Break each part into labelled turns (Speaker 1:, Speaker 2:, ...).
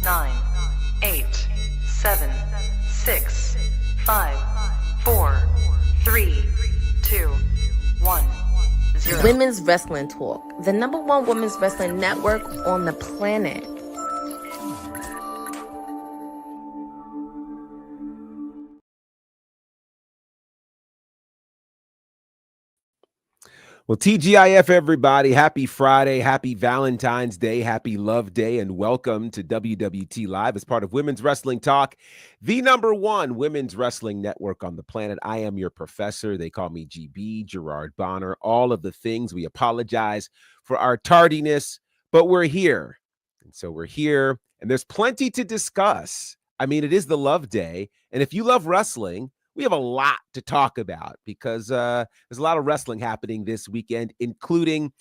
Speaker 1: 9, 8, 7, 6, 5, 4, 3, 2, 1, 0.
Speaker 2: Women's Wrestling Talk, the #1 women's wrestling network on the planet.
Speaker 3: Well, TGIF, everybody. Happy Friday, happy Valentine's Day, happy Love Day, and welcome to WWT Live as part of Women's Wrestling Talk, the #1 women's wrestling network on the planet. I am your professor. They call me GB, Gerard Bonner, all of the things. We apologize for our tardiness, but we're here. And so we're here, and there's plenty to discuss. I mean, it is the Love Day, and if you love wrestling, we have a lot to talk about because there's a lot of wrestling happening this weekend, including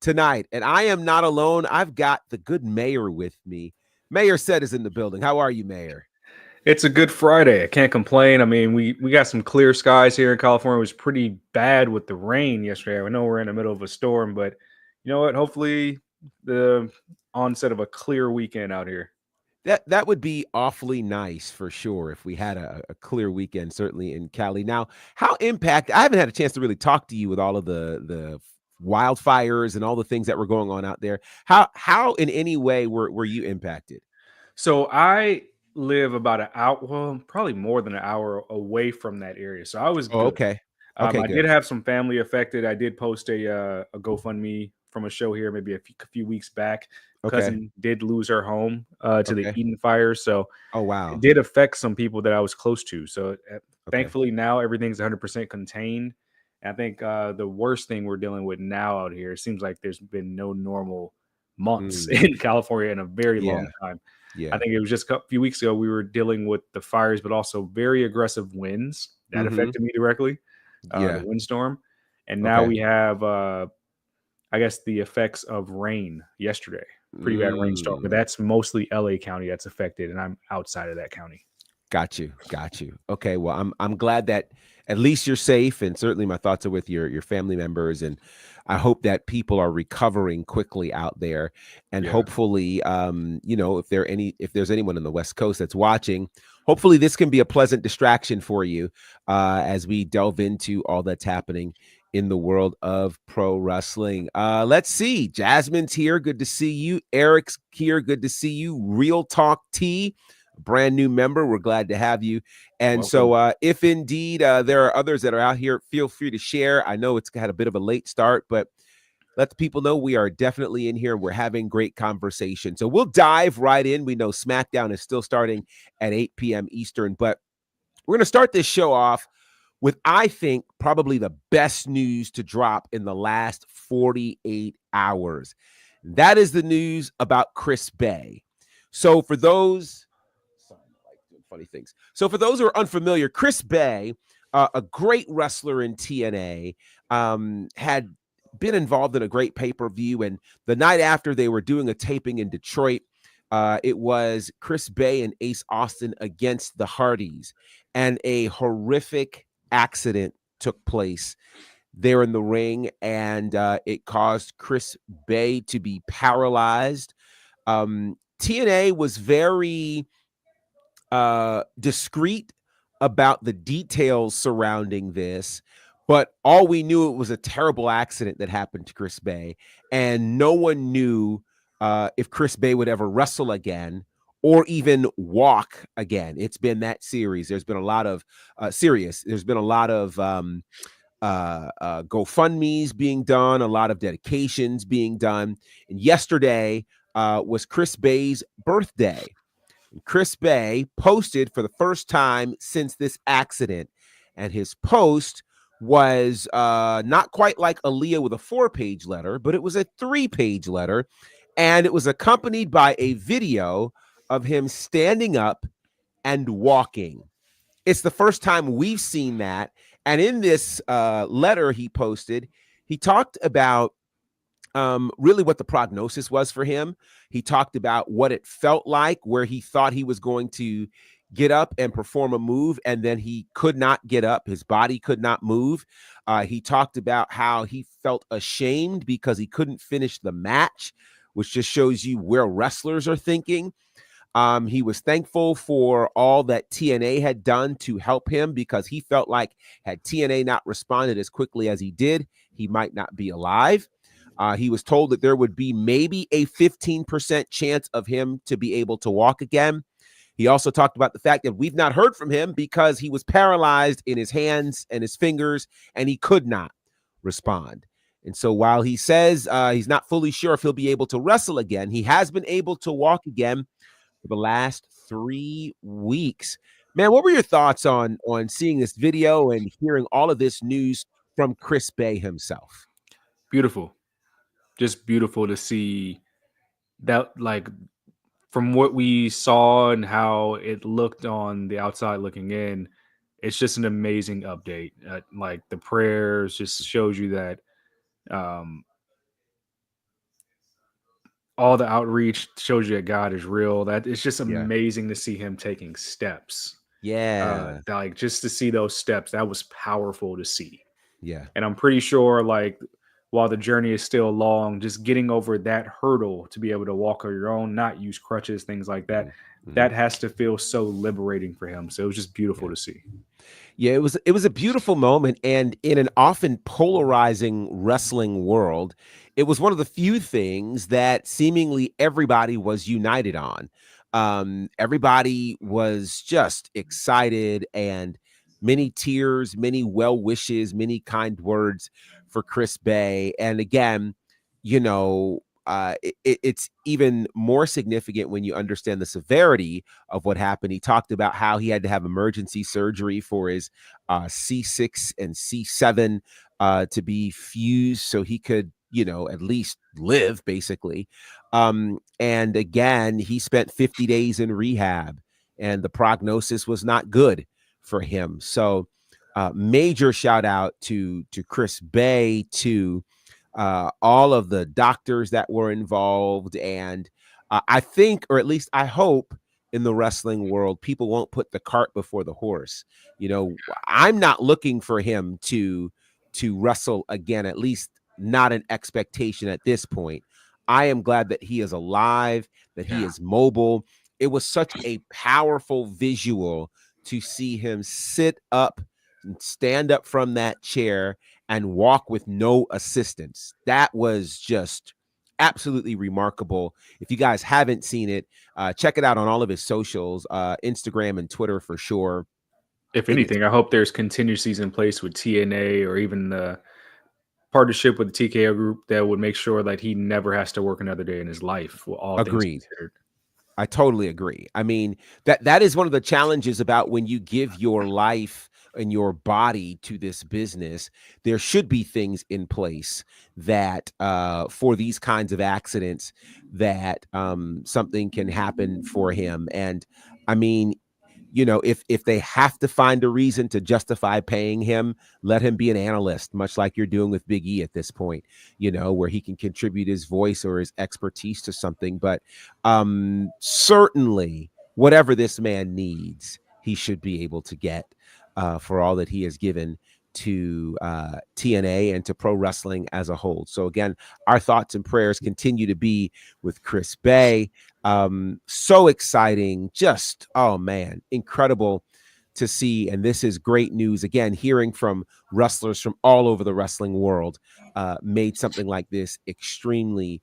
Speaker 3: tonight. And I am not alone. I've got the good Mayor with me. Mayor Sed is in the building. How are you, Mayor?
Speaker 4: It's a good Friday. I can't complain. I mean, we got some clear skies here in California. It was pretty bad with the rain yesterday. I know we're in the middle of a storm, but you know what? Hopefully the onset of a clear weekend out here.
Speaker 3: That would be awfully nice for sure if we had a clear weekend, certainly in Cali. Now, how I haven't had a chance to really talk to you with all of the wildfires and all the things that were going on out there. How in any way were you impacted?
Speaker 4: So I live about an hour, well, probably more than an hour away from that area. So I was good.
Speaker 3: Okay. Okay,
Speaker 4: I
Speaker 3: good.
Speaker 4: did have some family affected. I did post a GoFundMe from a show here maybe a few weeks back. Cousin did lose her home to the Eden fire. So
Speaker 3: wow.
Speaker 4: It did affect some people that I was close to. So thankfully now everything's 100% contained. And I think the worst thing we're dealing with now out here, it seems like there's been no normal months in California in a very long time.
Speaker 3: Yeah.
Speaker 4: I think it was just a few weeks ago we were dealing with the fires, but also very aggressive winds that affected me directly, the windstorm. And now we have, I guess, the effects of rain yesterday. Pretty bad rainstorm, but that's mostly LA County that's affected, and I'm outside of that county.
Speaker 3: Got you. Okay, well, I'm glad that at least you're safe, and certainly my thoughts are with your family members, and I hope that people are recovering quickly out there, and hopefully, if there's anyone in the West Coast that's watching, hopefully this can be a pleasant distraction for you as we delve into all that's happening in the world of pro wrestling. Let's see. Jasmine's here. Good to see you. Eric's here. Good to see you. Real Talk T, brand new member. We're glad to have you. And welcome. So if indeed there are others that are out here, feel free to share. I know it's had a bit of a late start, but let the people know we are definitely in here. We're having great conversation. So we'll dive right in. We know SmackDown is still starting at 8 p.m. Eastern, but we're going to start this show off with, I think, probably the best news to drop in the last 48 hours. That is the news about Chris Bay. So for those, funny things. So for those who are unfamiliar, Chris Bay, a great wrestler in TNA, had been involved in a great pay-per-view. And the night after, they were doing a taping in Detroit. It was Chris Bay and Ace Austin against the Hardys, and a horrific accident took place there in the ring, and it caused Chris Bay to be paralyzed. TNA was very discreet about the details surrounding this, but all we knew, it was a terrible accident that happened to Chris Bay, and no one knew if Chris Bay would ever wrestle again or even walk again. It's been that serious. There's been a lot of There's been a lot of GoFundMes being done, a lot of dedications being done. And yesterday was Chris Bay's birthday. And Chris Bay posted for the first time since this accident. And his post was not quite like Aaliyah with a 4-page letter, but it was a 3-page letter. And it was accompanied by a video of him standing up and walking. It's the first time we've seen that. And in this letter he posted, he talked about really what the prognosis was for him. He talked about what it felt like, where he thought he was going to get up and perform a move, and then he could not get up. His body could not move. He talked about how he felt ashamed because he couldn't finish the match, which just shows you where wrestlers are thinking. He was thankful for all that TNA had done to help him, because he felt like had TNA not responded as quickly as he did, he might not be alive. He was told that there would be maybe a 15% chance of him to be able to walk again. He also talked about the fact that we've not heard from him because he was paralyzed in his hands and his fingers, and he could not respond. And so while he says he's not fully sure if he'll be able to wrestle again, he has been able to walk again for the last 3 weeks. Man, what were your thoughts on seeing this video and hearing all of this news from Chris Bey himself?
Speaker 4: Beautiful. Just beautiful to see that, like, from what we saw and how it looked on the outside looking in, it's just an amazing update. Like, the prayers just shows you that all the outreach shows you that God is real. That it's just amazing to see him taking steps. Like, just to see those steps, that was powerful to see.
Speaker 3: Yeah.
Speaker 4: And I'm pretty sure, like, while the journey is still long, just getting over that hurdle to be able to walk on your own, not use crutches, things like that, that has to feel so liberating for him. So it was just beautiful to see.
Speaker 3: Yeah, it was a beautiful moment, and in an often polarizing wrestling world, it was one of the few things that seemingly everybody was united on. Everybody was just excited, and many tears, many well wishes, many kind words for Chris Bey. And again, you know, it's even more significant when you understand the severity of what happened. He talked about how he had to have emergency surgery for his C6 and C7 to be fused so he could, you know, at least live, basically. And again, he spent 50 days in rehab, and the prognosis was not good for him. So major shout out to Chris Bey, to all of the doctors that were involved. And I think, or at least I hope, in the wrestling world, people won't put the cart before the horse. You know, I'm not looking for him to wrestle again, at least not an expectation at this point. I am glad that he is alive, that he is mobile. It was such a powerful visual to see him sit up and stand up from that chair and walk with no assistance. That was just absolutely remarkable. If you guys haven't seen it, check it out on all of his socials, Instagram and Twitter for sure.
Speaker 4: If anything, I hope there's contingencies in place with TNA, or even the partnership with the TKO group, that would make sure that he never has to work another day in his life. All
Speaker 3: Agreed.
Speaker 4: Things considered.
Speaker 3: I totally agree. I mean, that is one of the challenges about when you give your life and your body to this business. There should be things in place that for these kinds of accidents, that something can happen for him. And I mean, you know, if they have to find a reason to justify paying him, let him be an analyst, much like you're doing with Big E at this point, you know, where he can contribute his voice or his expertise to something. But certainly whatever this man needs, he should be able to get for all that he has given to TNA and to pro wrestling as a whole. So again, our thoughts and prayers continue to be with Chris Bey. So exciting, just, oh man, incredible to see. And this is great news. Again, hearing from wrestlers from all over the wrestling world made something like this extremely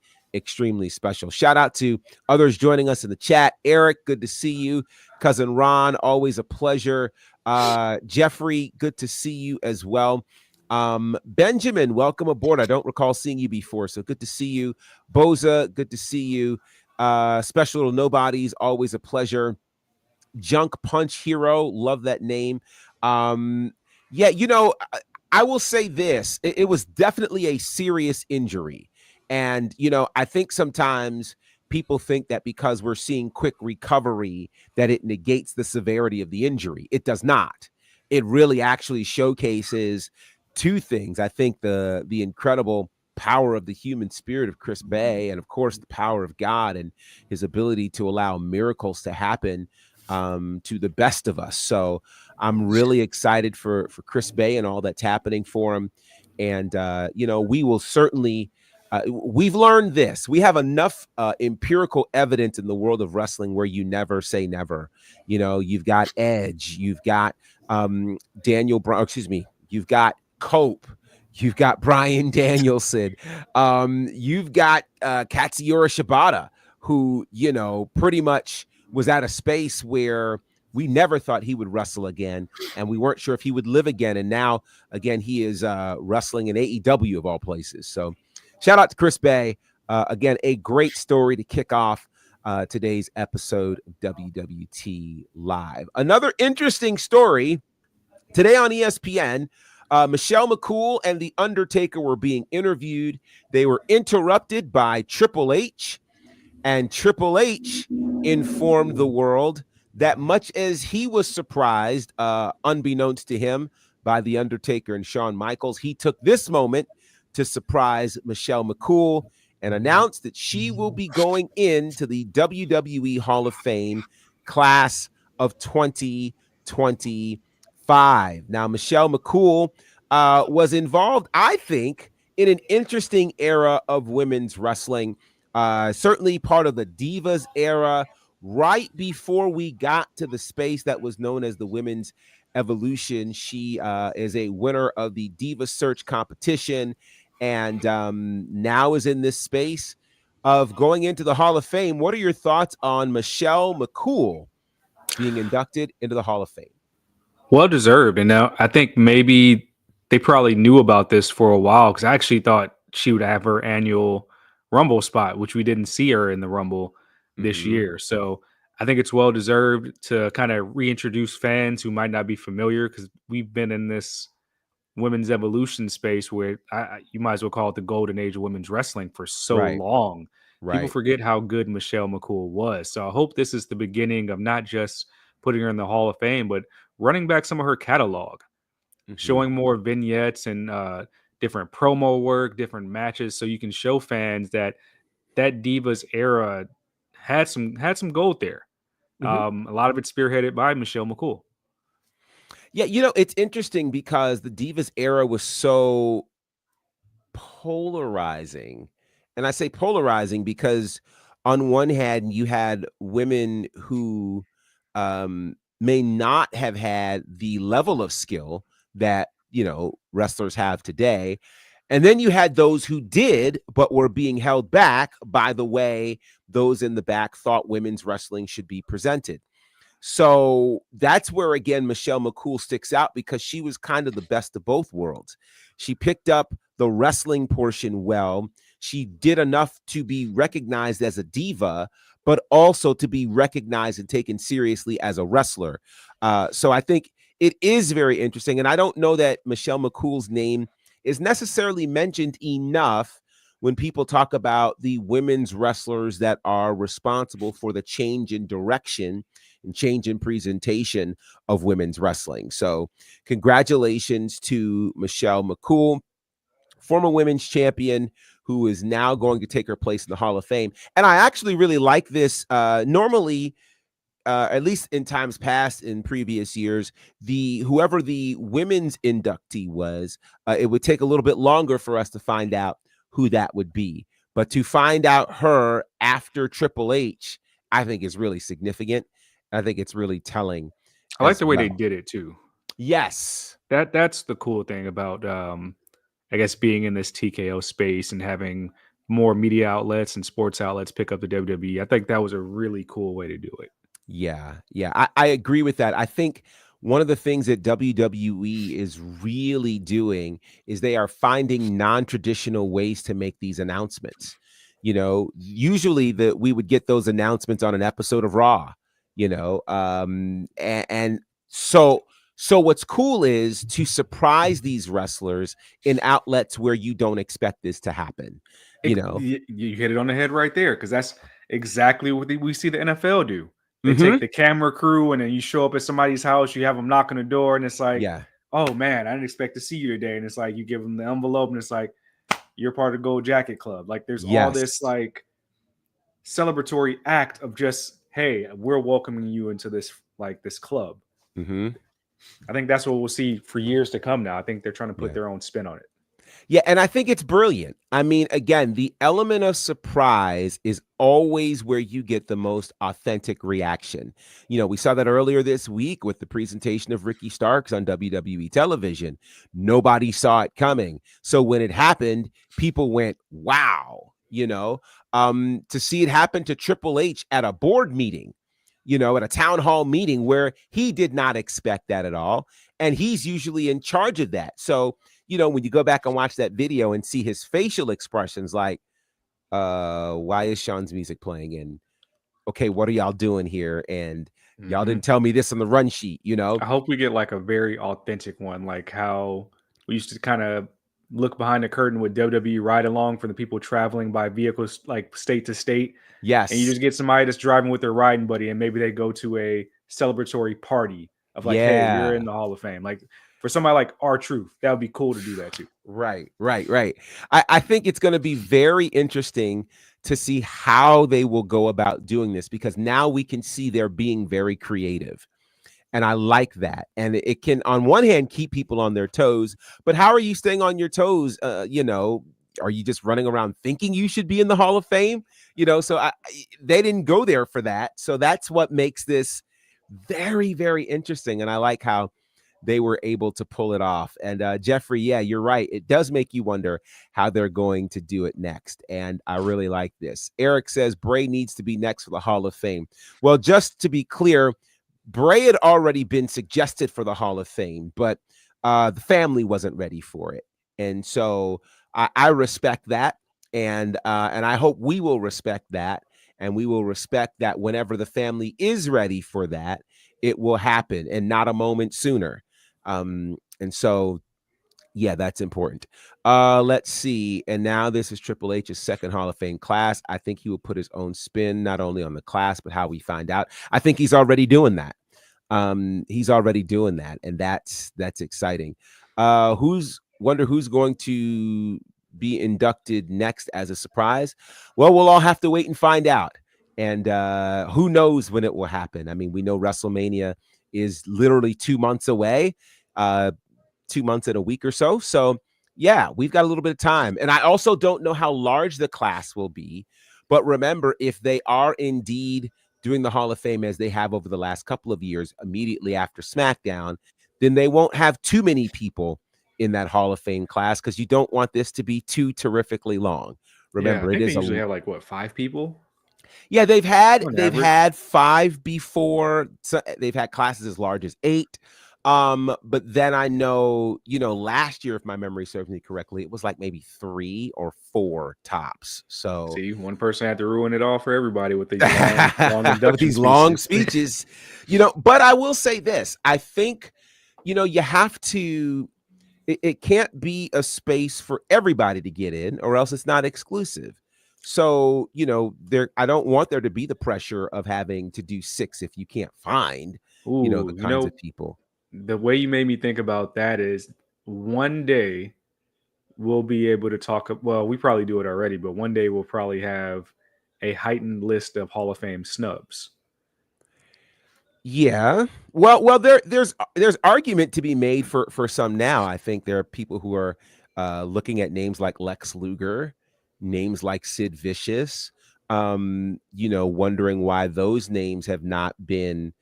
Speaker 3: special. Shout out to others joining us in the chat. Eric, good to see you. Cousin Ron, always a pleasure. Jeffrey, good to see you as well. Benjamin, welcome aboard. I don't recall seeing you before, so good to see you. Boza, good to see you. Special Little Nobodies, always a pleasure. Junk Punch Hero, love that name. Yeah, you know, I will say this. It was definitely a serious injury. And, you know, I think sometimes people think that because we're seeing quick recovery, that it negates the severity of the injury. It does not. It really actually showcases two things. I think the incredible power of the human spirit of Chris Bey, and of course the power of God and his ability to allow miracles to happen to the best of us. So I'm really excited for Chris Bey and all that's happening for him. And, you know, we will certainly we've learned this. We have enough empirical evidence in the world of wrestling where you never say never. You know, you've got Edge, you've got Daniel Bryan, excuse me, you've got Cope, you've got Bryan Danielson, you've got Katsuyori Shibata, who, you know, pretty much was at a space where we never thought he would wrestle again, and we weren't sure if he would live again. And now, again, he is wrestling in AEW of all places. So shout out to Chris Bay. Again, a great story to kick off today's episode of WWT Live. Another interesting story today on ESPN. Michelle McCool and The Undertaker were being interviewed. They were interrupted by Triple H, and Triple H informed the world that much as he was surprised, unbeknownst to him, by The Undertaker and Shawn Michaels, he took this moment to surprise Michelle McCool and announced that she will be going into the WWE Hall of Fame class of 2025. Now, Michelle McCool was involved, I think, in an interesting era of women's wrestling, certainly part of the Divas era, right before we got to the space that was known as the Women's Evolution. She is a winner of the Diva Search competition, and now is in this space of going into the Hall of Fame. What are your thoughts on Michelle McCool being inducted into the Hall of Fame?
Speaker 4: Well deserved. And now I think maybe they probably knew about this for a while, because I actually thought she would have her annual Rumble spot, which we didn't see her in the Rumble this year. So I think it's well deserved to kind of reintroduce fans who might not be familiar, because we've been in this women's evolution space where you might as well call it the golden age of women's wrestling for so long. People forget how good Michelle McCool was. So I hope this is the beginning of not just putting her in the Hall of Fame, but running back some of her catalog, showing more vignettes and different promo work, different matches, so you can show fans that Divas era had some gold there. A lot of it spearheaded by Michelle McCool.
Speaker 3: Yeah, you know, it's interesting because the Divas era was so polarizing. And I say polarizing because on one hand, you had women who may not have had the level of skill that, you know, wrestlers have today. And then you had those who did, but were being held back by the way those in the back thought women's wrestling should be presented. So that's where, again, Michelle McCool sticks out, because she was kind of the best of both worlds. She picked up the wrestling portion well. She did enough to be recognized as a diva, but also to be recognized and taken seriously as a wrestler. So I think it is very interesting. And I don't know that Michelle McCool's name is necessarily mentioned enough when people talk about the women's wrestlers that are responsible for the change in direction and change in presentation of women's wrestling. So congratulations to Michelle McCool, former women's champion, who is now going to take her place in the Hall of Fame. And I actually really like this. Normally, at least in times past, in previous years, whoever the women's inductee was, it would take a little bit longer for us to find out who that would be. But to find out her after Triple H, I think is really significant. I think it's really telling.
Speaker 4: I like the way they did it too.
Speaker 3: Yes.
Speaker 4: That's the cool thing about, I guess, being in this TKO space and having more media outlets and sports outlets pick up the WWE. I think that was a really cool way to do it.
Speaker 3: Yeah. I agree with that. I think one of the things that WWE is really doing is they are finding non-traditional ways to make these announcements. You know, usually we would get those announcements on an episode of Raw, you know, and so what's cool is to surprise these wrestlers in outlets where you don't expect this to happen. You know,
Speaker 4: you hit it on the head right there, because that's exactly what we see the NFL do. They take the camera crew, and then you show up at somebody's house, you have them knock on the door, and it's like, oh man, I didn't expect to see you today. And it's like, you give them the envelope, and it's like, you're part of the Gold Jacket Club. Like, there's all this like celebratory act of just, hey, we're welcoming you into this club.
Speaker 3: Mm-hmm.
Speaker 4: I think that's what we'll see for years to come now. I think they're trying to put their own spin on it.
Speaker 3: Yeah, and I think it's brilliant. I mean, again, the element of surprise is always where you get the most authentic reaction. We saw that earlier this week with the presentation of Ricky Starks on WWE television. Nobody saw it coming. So when it happened, people went, wow, to see it happen to Triple H at a board meeting, at a town hall meeting where he did not expect that at all. And he's usually in charge of that. So, when you go back and watch that video and see his facial expressions, like, why is Sean's music playing? And okay, what are y'all doing here? And y'all didn't tell me this on the run sheet,
Speaker 4: I hope we get like a very authentic one, like how we used to kind of look behind the curtain with WWE ride along for the people traveling by vehicles like state to state.
Speaker 3: Yes.
Speaker 4: And you just get somebody that's driving with their riding buddy, and maybe they go to a celebratory party of like, hey, you're in the Hall of Fame. Like, for somebody like R-Truth, that would be cool to do that too.
Speaker 3: Right. I think it's going to be very interesting to see how they will go about doing this, because now we can see they're being very creative. And I like that. And it can, on one hand, keep people on their toes. But how are you staying on your toes? Are you just running around thinking you should be in the Hall of Fame? So they didn't go there for that. So that's what makes this very, very interesting. And I like how they were able to pull it off. And Jeffrey, yeah, you're right. It does make you wonder how they're going to do it next. And I really like this. Eric says Bray needs to be next for the Hall of Fame. Well, just to be clear, Bray had already been suggested for the Hall of Fame, but the family wasn't ready for it. And so I respect that. And I hope we will respect that. And we will respect that whenever the family is ready for that, it will happen, and not a moment sooner. And so, yeah, that's important. Let's see. And now this is Triple H's second Hall of Fame class. I think he will put his own spin, not only on the class, but how we find out. I think he's already doing that. And that's exciting. Wonder who's going to be inducted next as a surprise? Well, we'll all have to wait and find out. And who knows when it will happen? I mean, we know WrestleMania is literally 2 months away, 2 months and a week or so. So, yeah, we've got a little bit of time. And I also don't know how large the class will be. But remember, if they are indeed doing the Hall of Fame as they have over the last couple of years, immediately after SmackDown, then they won't have too many people in that Hall of Fame class, because you don't want this to be too terrifically long. Remember,
Speaker 4: it is usually have like 5 people.
Speaker 3: Yeah, they've had 5 before. So they've had classes as large as 8. But then I know, last year, if my memory serves me correctly, it was like maybe 3 or 4 tops. So
Speaker 4: see, one person had to ruin it all for everybody with these
Speaker 3: long speeches. But I will say this: I think, you have to. It can't be a space for everybody to get in, or else it's not exclusive. So, I don't want there to be the pressure of having to do 6 if you can't find, the kinds of people.
Speaker 4: The way you made me think about that is, one day we'll be able to talk. Well, we probably do it already, but one day we'll probably have a heightened list of Hall of Fame snubs.
Speaker 3: Yeah. Well, there's argument to be made for some now. I think there are people who are looking at names like Lex Luger, names like Sid Vicious, wondering why those names have not been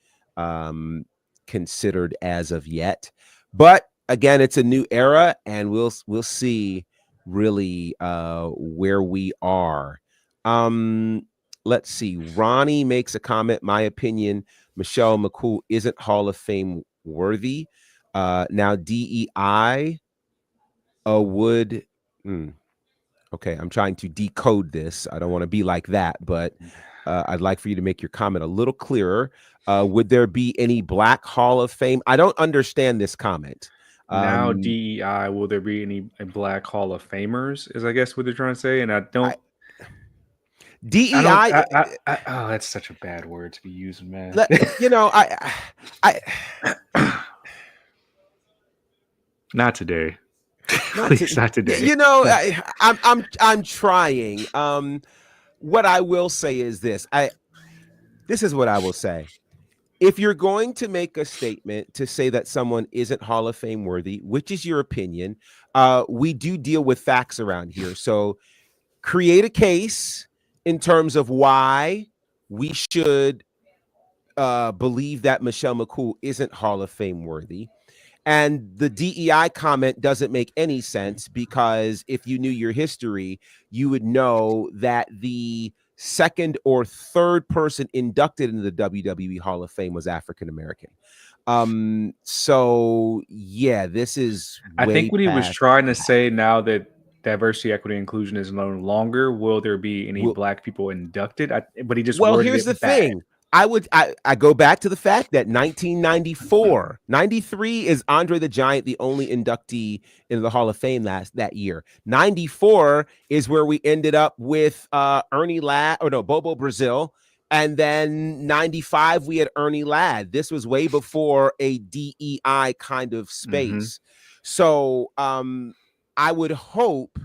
Speaker 3: considered as of yet. But again, it's a new era, and we'll see really where we are. Let's see. Ronnie makes a comment. My opinion, Michelle McCool isn't Hall of Fame worthy. Now DEI would. Okay, I'm trying to decode this. I don't want to be like that, but I'd like for you to make your comment a little clearer. Would there be any Black Hall of Fame? I don't understand this comment.
Speaker 4: Now DEI, will there be any Black Hall of Famers, is I guess what they're trying to say. And I don't.
Speaker 3: DEI.
Speaker 4: Oh, that's such a bad word to be using, man. Not today. Please, not today.
Speaker 3: I'm trying. What I will say is this. This is what I will say. if you're going to make a statement to say that someone isn't Hall of Fame worthy, which is your opinion, we do deal with facts around here. So create a case in terms of why we should believe that Michelle McCool isn't Hall of Fame worthy. And the DEI comment doesn't make any sense, because if you knew your history, you would know that the second or third person inducted into the WWE Hall of Fame was African American. So yeah, this is
Speaker 4: I think what he was
Speaker 3: past
Speaker 4: trying to
Speaker 3: that.
Speaker 4: say, now that diversity, equity, inclusion is no longer, will there be any
Speaker 3: Well,
Speaker 4: black people inducted? But he just
Speaker 3: Well,
Speaker 4: worded
Speaker 3: here's the
Speaker 4: it bad.
Speaker 3: thing. I go back to the fact that 1994, 93 is Andre the Giant, the only inductee into the Hall of Fame that year. 94 is where we ended up with Bobo Brazil. And then 95, we had Ernie Ladd. This was way before a DEI kind of space. So I would hope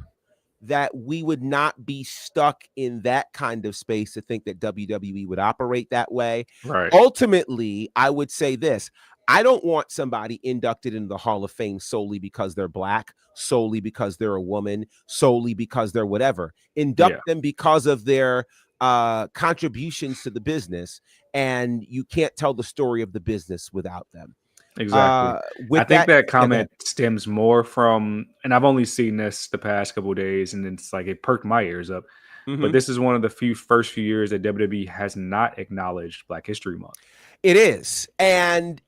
Speaker 3: that we would not be stuck in that kind of space to think that WWE would operate that way.
Speaker 4: Right.
Speaker 3: Ultimately, I would say this. I don't want somebody inducted into the Hall of Fame solely because they're black, solely because they're a woman, solely because they're whatever. Induct them because of their contributions to the business, and you can't tell the story of the business without them.
Speaker 4: Exactly. I think that comment stems more from, and I've only seen this the past couple of days, and it's like it perked my ears up. But this is one of the first few years that WWE has not acknowledged Black History Month.
Speaker 3: It is, and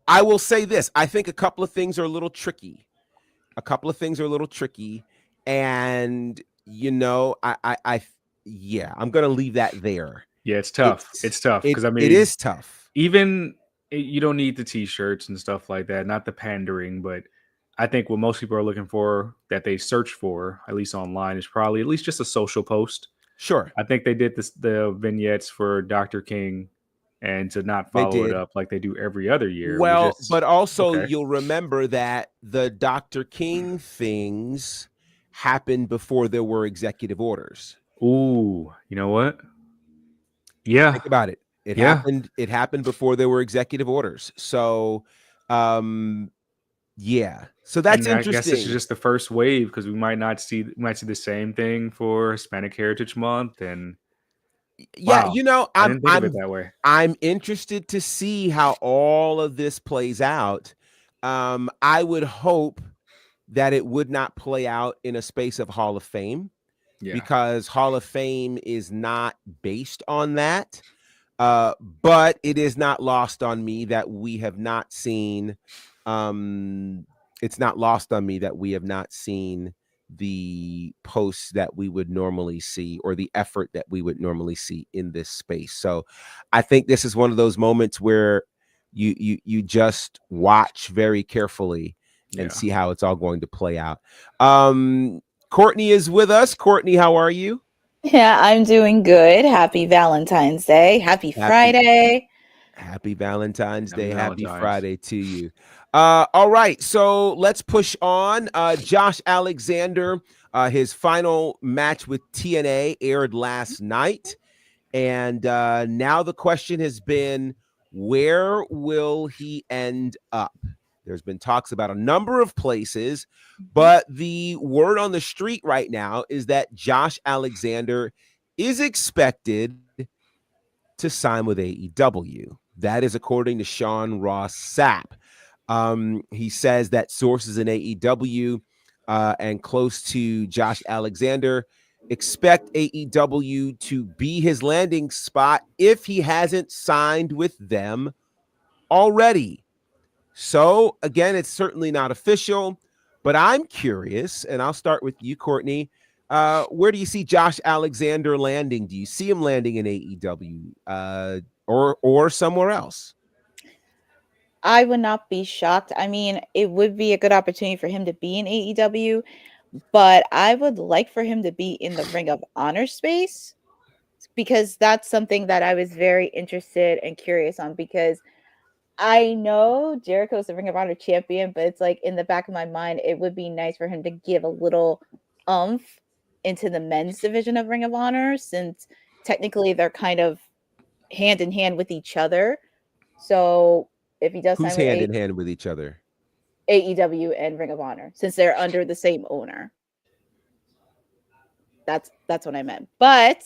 Speaker 3: I will say this: I think a couple of things are a little tricky. And I'm going to leave that there.
Speaker 4: Yeah, it's tough. It's tough because I mean,
Speaker 3: it is tough.
Speaker 4: Even you don't need the T-shirts and stuff like that, not the pandering, but I think what most people are looking for, that they search for, at least online, is probably at least just a social post.
Speaker 3: Sure.
Speaker 4: I think they did the vignettes for Dr. King, and to not follow it up like they do every other year.
Speaker 3: Well, but also you'll remember that the Dr. King things happened before there were executive orders.
Speaker 4: Ooh, you know what? Yeah.
Speaker 3: Think about it. It happened before there were executive orders. So, yeah. So that's interesting. I guess
Speaker 4: this is just the first wave, because we might see the same thing for Hispanic Heritage Month. And
Speaker 3: yeah,
Speaker 4: wow, I didn't think of it that way.
Speaker 3: I'm interested to see how all of this plays out. I would hope that it would not play out in a space of Hall of Fame, because Hall of Fame is not based on that. But it is not lost on me that we have not seen. It's not lost on me that we have not seen the posts that we would normally see, or the effort that we would normally see in this space. So I think this is one of those moments where you just watch very carefully and see how it's all going to play out. Courtney is with us. Courtney, how are you?
Speaker 5: Yeah, I'm doing good. Happy Valentine's Day. Happy Friday.
Speaker 3: Happy Valentine's Day. Happy Friday to you. All right, so let's push on. Josh Alexander, his final match with TNA aired last night. And now the question has been, where will he end up? There's been talks about a number of places, but the word on the street right now is that Josh Alexander is expected to sign with AEW. That is according to Sean Ross Sapp. He says that sources in AEW and close to Josh Alexander expect AEW to be his landing spot if he hasn't signed with them already. So, again, it's certainly not official, but I'm curious, and I'll start with you, Courtney. Where do you see Josh Alexander landing? Do you see him landing in AEW or somewhere else?
Speaker 5: I would not be shocked. I mean, it would be a good opportunity for him to be in AEW, but I would like for him to be in the Ring of Honor space, because that's something that I was very interested and curious on, because I know Jericho's the Ring of Honor champion, but it's like in the back of my mind, it would be nice for him to give a little oomph into the men's division of Ring of Honor, since technically they're kind of hand in hand with each other. So if he does
Speaker 3: Who's
Speaker 5: sign with
Speaker 3: hand in hand with each other?
Speaker 5: AEW and Ring of Honor, since they're under the same owner. That's what I meant. But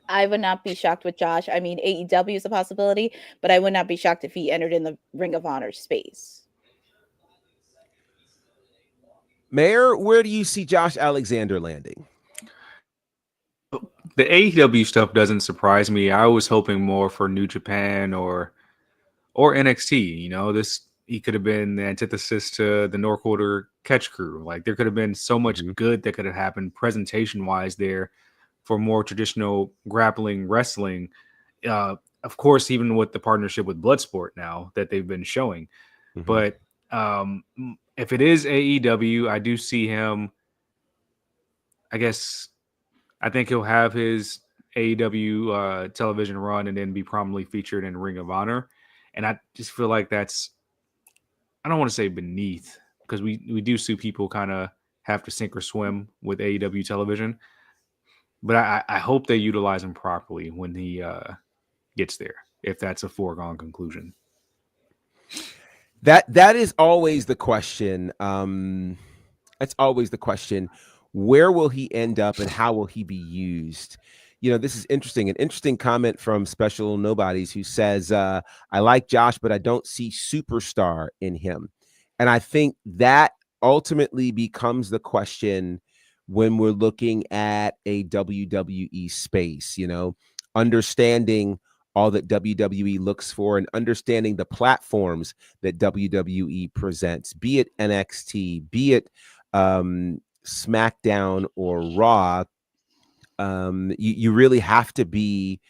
Speaker 5: I would not be shocked with Josh. I mean, AEW is a possibility, but I would not be shocked if he entered in the Ring of Honor space.
Speaker 3: Mayor, where do you see Josh Alexander landing?
Speaker 4: The AEW stuff doesn't surprise me. I was hoping more for New Japan or NXT. You know, he could have been the antithesis to the North Quarter Catch Crew. Like, there could have been so much good that could have happened presentation wise there for more traditional grappling wrestling. Of course, even with the partnership with Bloodsport now that they've been showing. But if it is AEW, I do see him. I think he'll have his AEW television run and then be prominently featured in Ring of Honor. And I just feel like that's, I don't want to say beneath, because we do see people kind of have to sink or swim with AEW television. But I hope they utilize him properly when he gets there, if that's a foregone conclusion.
Speaker 3: That is always the question. That's always the question. Where will he end up and how will he be used? You know, this is interesting. An interesting comment from Special Nobodies, who says, I like Josh, but I don't see superstar in him. And I think that ultimately becomes the question when we're looking at a WWE space, you know, understanding all that WWE looks for and understanding the platforms that WWE presents, be it NXT, be it SmackDown or Raw. You really have to be,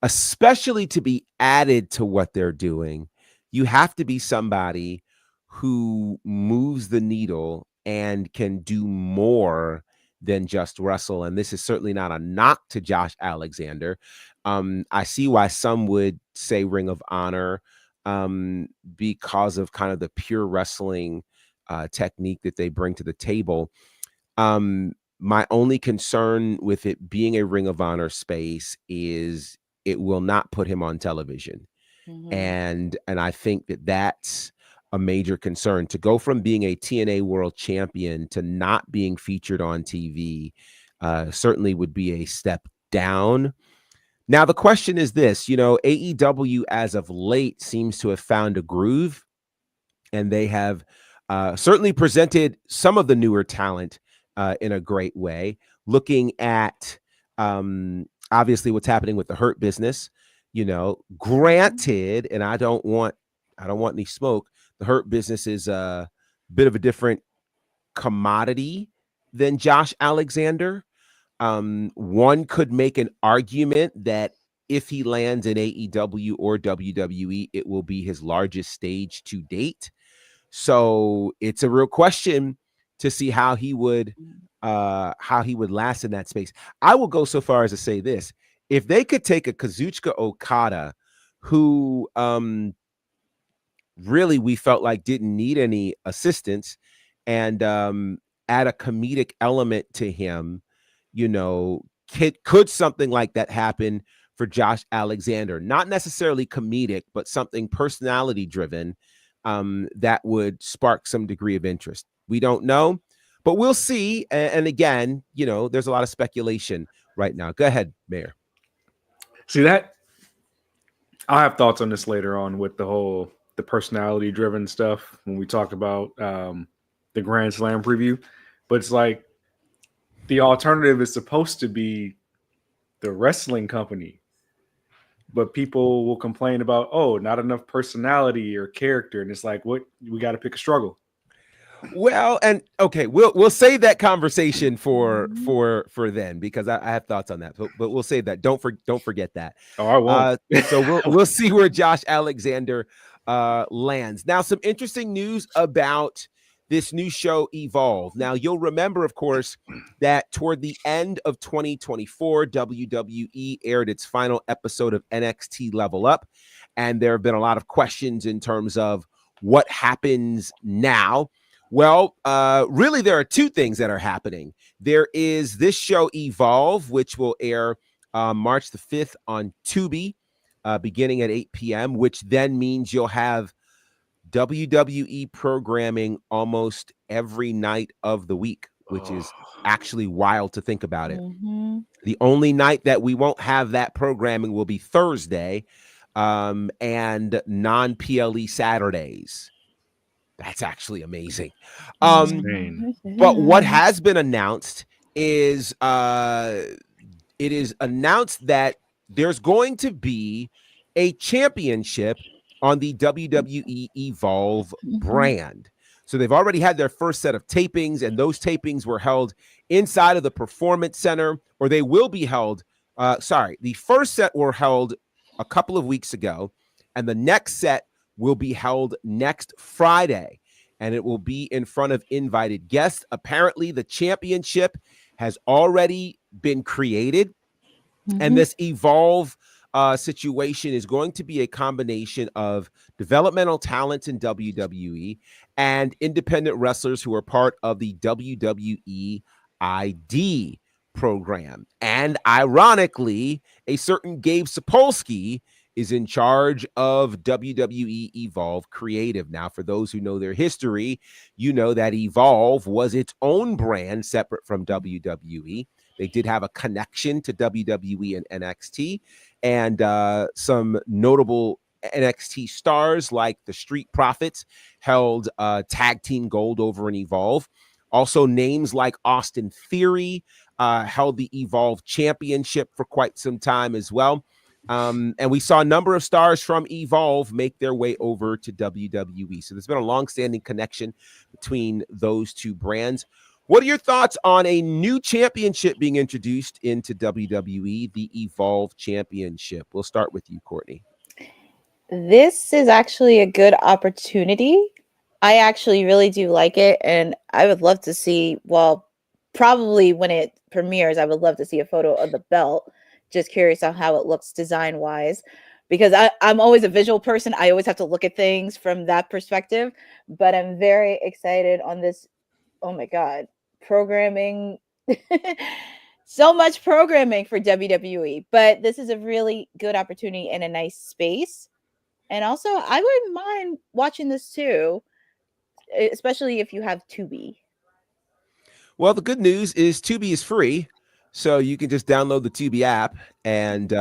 Speaker 3: especially to be added to what they're doing, you have to be somebody who moves the needle and can do more than just wrestle. And this is certainly not a knock to Josh Alexander. I see why some would say Ring of Honor because of kind of the pure wrestling technique that they bring to the table. My only concern with it being a Ring of Honor space is it will not put him on television. And I think that that's a major concern. To go from being a TNA World Champion to not being featured on TV certainly would be a step down. Now, the question is this, you know, AEW as of late seems to have found a groove, and they have certainly presented some of the newer talent in a great way. Looking at obviously what's happening with the Hurt Business, you know, granted, and I don't want any smoke. The Hurt Business is a bit of a different commodity than Josh Alexander. One could make an argument that if he lands in AEW or WWE, it will be his largest stage to date. So it's a real question to see how he would last in that space. I will go so far as to say this: if they could take a Kazuchika Okada, who really we felt like didn't need any assistance, and add a comedic element to him, you know, could something like that happen for Josh Alexander? Not necessarily comedic, but something personality driven that would spark some degree of interest. We don't know, but we'll see. And again, you know, there's a lot of speculation right now. Go ahead, Mayor.
Speaker 4: See that? I'll have thoughts on this later on with the personality driven stuff when we talk about the Grand Slam preview. But it's like the alternative is supposed to be the wrestling company, but people will complain about, oh, not enough personality or character. And it's like, what? We got to pick a struggle.
Speaker 3: Well, and okay, we'll save that conversation for then, because I have thoughts on that, but we'll save that. Don't forget that.
Speaker 4: Oh, I won't.
Speaker 3: So we'll see where Josh Alexander lands. Now, some interesting news about this new show, Evolve. Now, you'll remember, of course, that toward the end of 2024, WWE aired its final episode of NXT Level Up, and there have been a lot of questions in terms of what happens now. Well, really, there are two things that are happening. There is this show, Evolve, which will air March the 5th on Tubi, beginning at 8 p.m., which then means you'll have WWE programming almost every night of the week, which is actually wild to think about it.
Speaker 5: Mm-hmm.
Speaker 3: The only night that we won't have that programming will be Thursday, and non-PLE Saturdays. That's actually amazing. But what has been announced is it is announced that there's going to be a championship on the WWE Evolve brand. So they've already had their first set of tapings, and those tapings were held inside of the Performance Center, or they will be held. The first set were held a couple of weeks ago, and the next set will be held next Friday, and it will be in front of invited guests. Apparently, the championship has already been created, and this Evolve situation is going to be a combination of developmental talents in WWE and independent wrestlers who are part of the WWE ID program. And ironically, a certain Gabe Sapolsky is in charge of WWE Evolve Creative. Now, for those who know their history, you know that Evolve was its own brand separate from WWE. They did have a connection to WWE and NXT, and some notable NXT stars like the Street Profits held tag team gold over in Evolve. Also, names like Austin Theory held the Evolve Championship for quite some time as well. And we saw a number of stars from Evolve make their way over to WWE. So there's been a long-standing connection between those two brands. What are your thoughts on a new championship being introduced into WWE, the Evolve Championship? We'll start with you, Courtney.
Speaker 5: This is actually a good opportunity. I actually really do like it, and I would love to see, well, probably when it premieres, I would love to see a photo of the belt. Just curious on how it looks design-wise, because I'm always a visual person. I always have to look at things from that perspective, but I'm very excited on this. Oh my God. Programming. So much programming for WWE, but this is a really good opportunity and a nice space. And also, I wouldn't mind watching this too, especially if you have Tubi.
Speaker 3: Well, the good news is Tubi is free, so you can just download the Tubi app and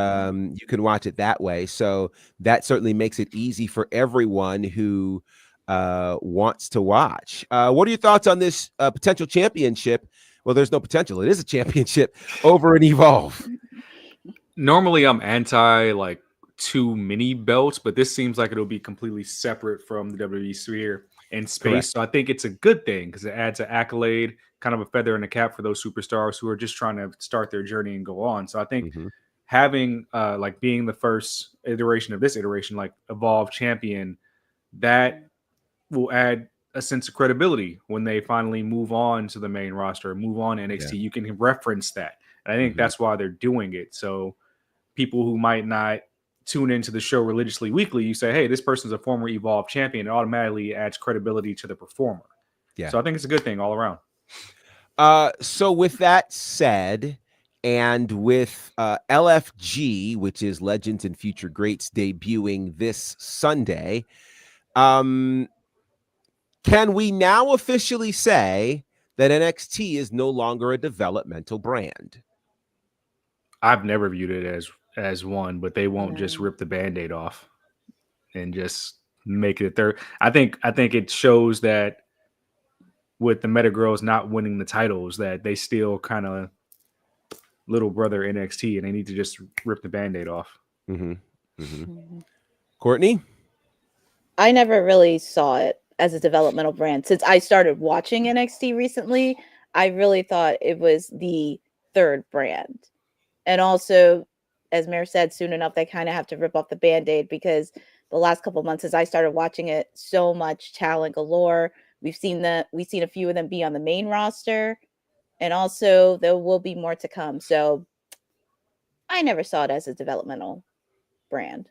Speaker 3: you can watch it that way. So that certainly makes it easy for everyone who wants to watch. What are your thoughts on this potential championship? Well, there's no potential. It is a championship over in Evolve.
Speaker 4: Normally, I'm anti like too many belts, but this seems like it'll be completely separate from the WWE sphere and space. Correct. So I think it's a good thing because it adds an accolade, kind of a feather in the cap for those superstars who are just trying to start their journey and go on. So I think having like being the first iteration of this iteration, like Evolve champion, that will add a sense of credibility when they finally move on to the main roster, move on to NXT. Yeah. You can reference that. And I think that's why they're doing it. So people who might not tune into the show religiously weekly, you say, hey, this person's a former Evolve champion. It automatically adds credibility to the performer. Yeah. So I think it's a good thing all around.
Speaker 3: So with that said, and with LFG, which is Legends and Future Greats, debuting this Sunday, can we now officially say that NXT is no longer a developmental brand?
Speaker 4: I've never viewed it as one, but they won't just rip the Band-Aid off and just make it their. I think it shows that with the Meta Girls not winning the titles, that they still kind of little brother NXT, and they need to just rip the Band-Aid off.
Speaker 3: Courtney?
Speaker 5: I never really saw it as a developmental brand. Since I started watching NXT recently, I really thought it was the third brand. And also, as Mayor said, soon enough, they kind of have to rip off the Band-Aid because the last couple of months as I started watching it, so much talent galore. We've seen a few of them be on the main roster, and also there will be more to come. So I never saw it as a developmental brand.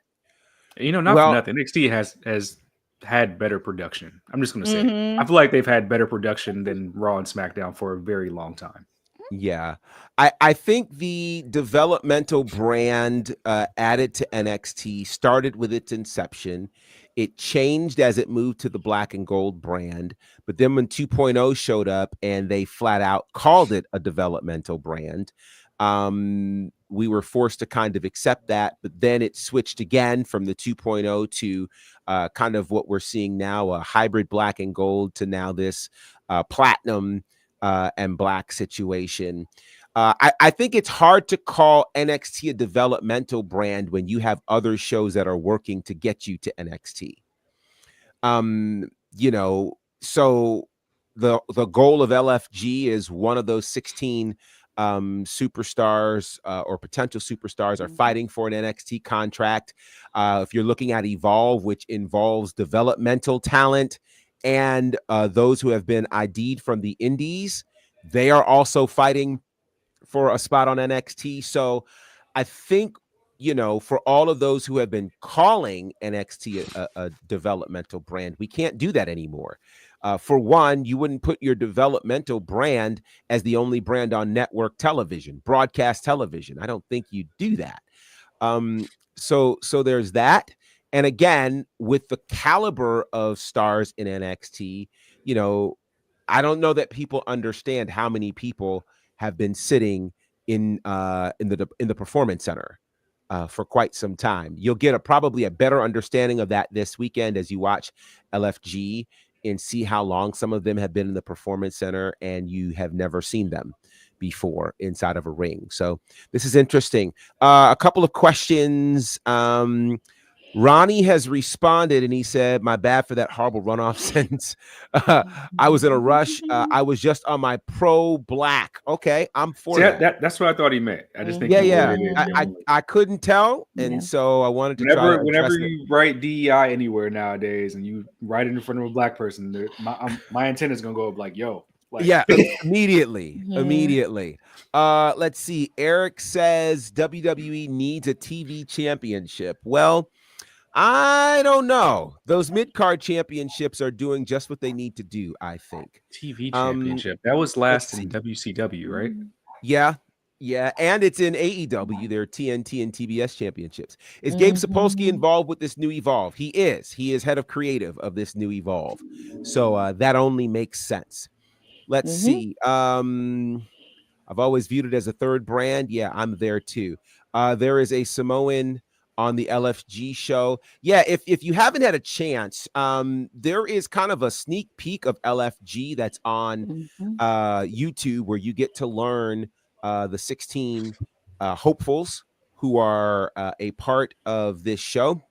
Speaker 4: You know, not for nothing. NXT has had better production. I'm just going to say it. I feel like they've had better production than Raw and SmackDown for a very long time.
Speaker 3: Yeah. I think the developmental brand added to NXT started with its inception. It changed as it moved to the black and gold brand. But then when 2.0 showed up and they flat out called it a developmental brand, we were forced to kind of accept that. But then it switched again from the 2.0 to kind of what we're seeing now, a hybrid black and gold, to now this platinum and black situation. I think it's hard to call NXT a developmental brand when you have other shows that are working to get you to NXT. You know, so the goal of LFG is one of those 16 superstars or potential superstars are fighting for an NXT contract. If you're looking at Evolve, which involves developmental talent and those who have been ID'd from the indies, they are also fighting for a spot on NXT. So I think, you know, for all of those who have been calling NXT a developmental brand, we can't do that anymore. For one, you wouldn't put your developmental brand as the only brand on network television, broadcast television. I don't think you do that. So there's that. And again, with the caliber of stars in NXT, you know, I don't know that people understand how many people have been sitting in the performance center for quite some time. You'll get probably a better understanding of that this weekend as you watch LFG and see how long some of them have been in the performance center and you have never seen them before inside of a ring. So this is interesting. A couple of questions. Ronnie has responded and he said, my bad for that horrible runoff sentence. I was in a rush. I was just on my pro black. Okay, I'm for that.
Speaker 4: That's what I thought he meant. I just think
Speaker 3: I couldn't tell, and so I wanted to
Speaker 4: whenever you write DEI anywhere nowadays and you write it in front of a black person, my antenna is gonna go up like, yo. Like.
Speaker 3: Yeah, immediately. Let's see. Eric says WWE needs a TV championship. Well, I don't know. Those mid-card championships are doing just what they need to do, I think.
Speaker 4: TV championship. That was last in WCW, right?
Speaker 3: Yeah. And it's in AEW, their TNT and TBS championships. Is Gabe Sapolsky involved with this new Evolve? He is. He is head of creative of this new Evolve. So that only makes sense. Let's see. I've always viewed it as a third brand. Yeah, I'm there too. There is a Samoan on the LFG show. Yeah, if you haven't had a chance, there is kind of a sneak peek of LFG that's on YouTube where you get to learn the 16 hopefuls who are a part of this show.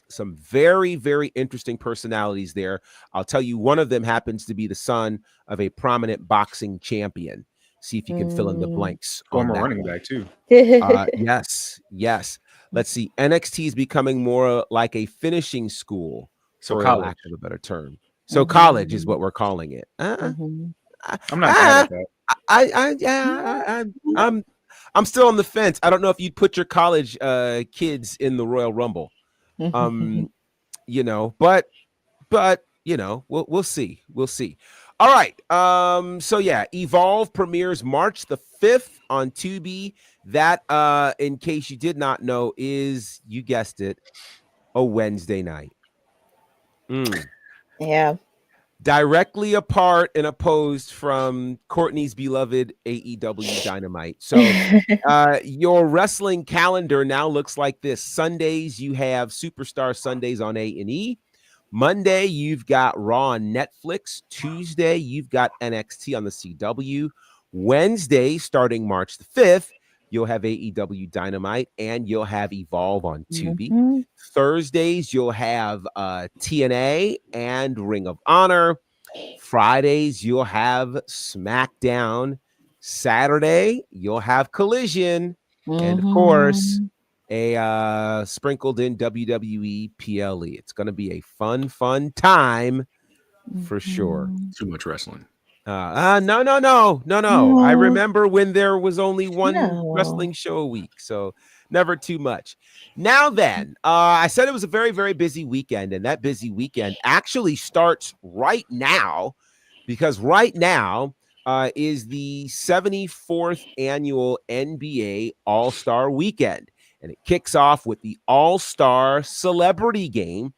Speaker 3: Some very, very interesting personalities there. I'll tell you, one of them happens to be the son of a prominent boxing champion. See if you can fill in the blanks.
Speaker 4: Former running back too.
Speaker 3: Yes. Let's see. NXT is becoming more like a finishing school, for lack of a better term. So college is what we're calling it.
Speaker 4: I'm not mad at
Speaker 3: that. I'm still on the fence. I don't know if you'd put your college kids in the Royal Rumble. You know, but you know, we'll see. All right. So yeah, Evolve premieres March the 5th on Tubi. That, in case you did not know, is, you guessed it, a Wednesday night.
Speaker 5: Yeah.
Speaker 3: Directly apart and opposed from Courtney's beloved AEW Dynamite. So your wrestling calendar now looks like this. Sundays, you have Superstar Sundays on A&E. Monday, you've got Raw on Netflix. Tuesday, you've got NXT on the CW. Wednesday, starting March the 5th, you'll have AEW Dynamite and you'll have Evolve on Tubi. Thursdays, you'll have TNA and Ring of Honor. Fridays, you'll have SmackDown. Saturday, you'll have Collision. And of course, a sprinkled in WWE PLE. It's going to be a fun time for sure.
Speaker 4: Too much wrestling.
Speaker 3: No. I remember when there was only one wrestling show a week, so never too much. Now then, I said it was a very, very busy weekend, and that busy weekend actually starts right now, because right now is the 74th annual NBA All-Star Weekend. And it kicks off with the All-Star Celebrity Game.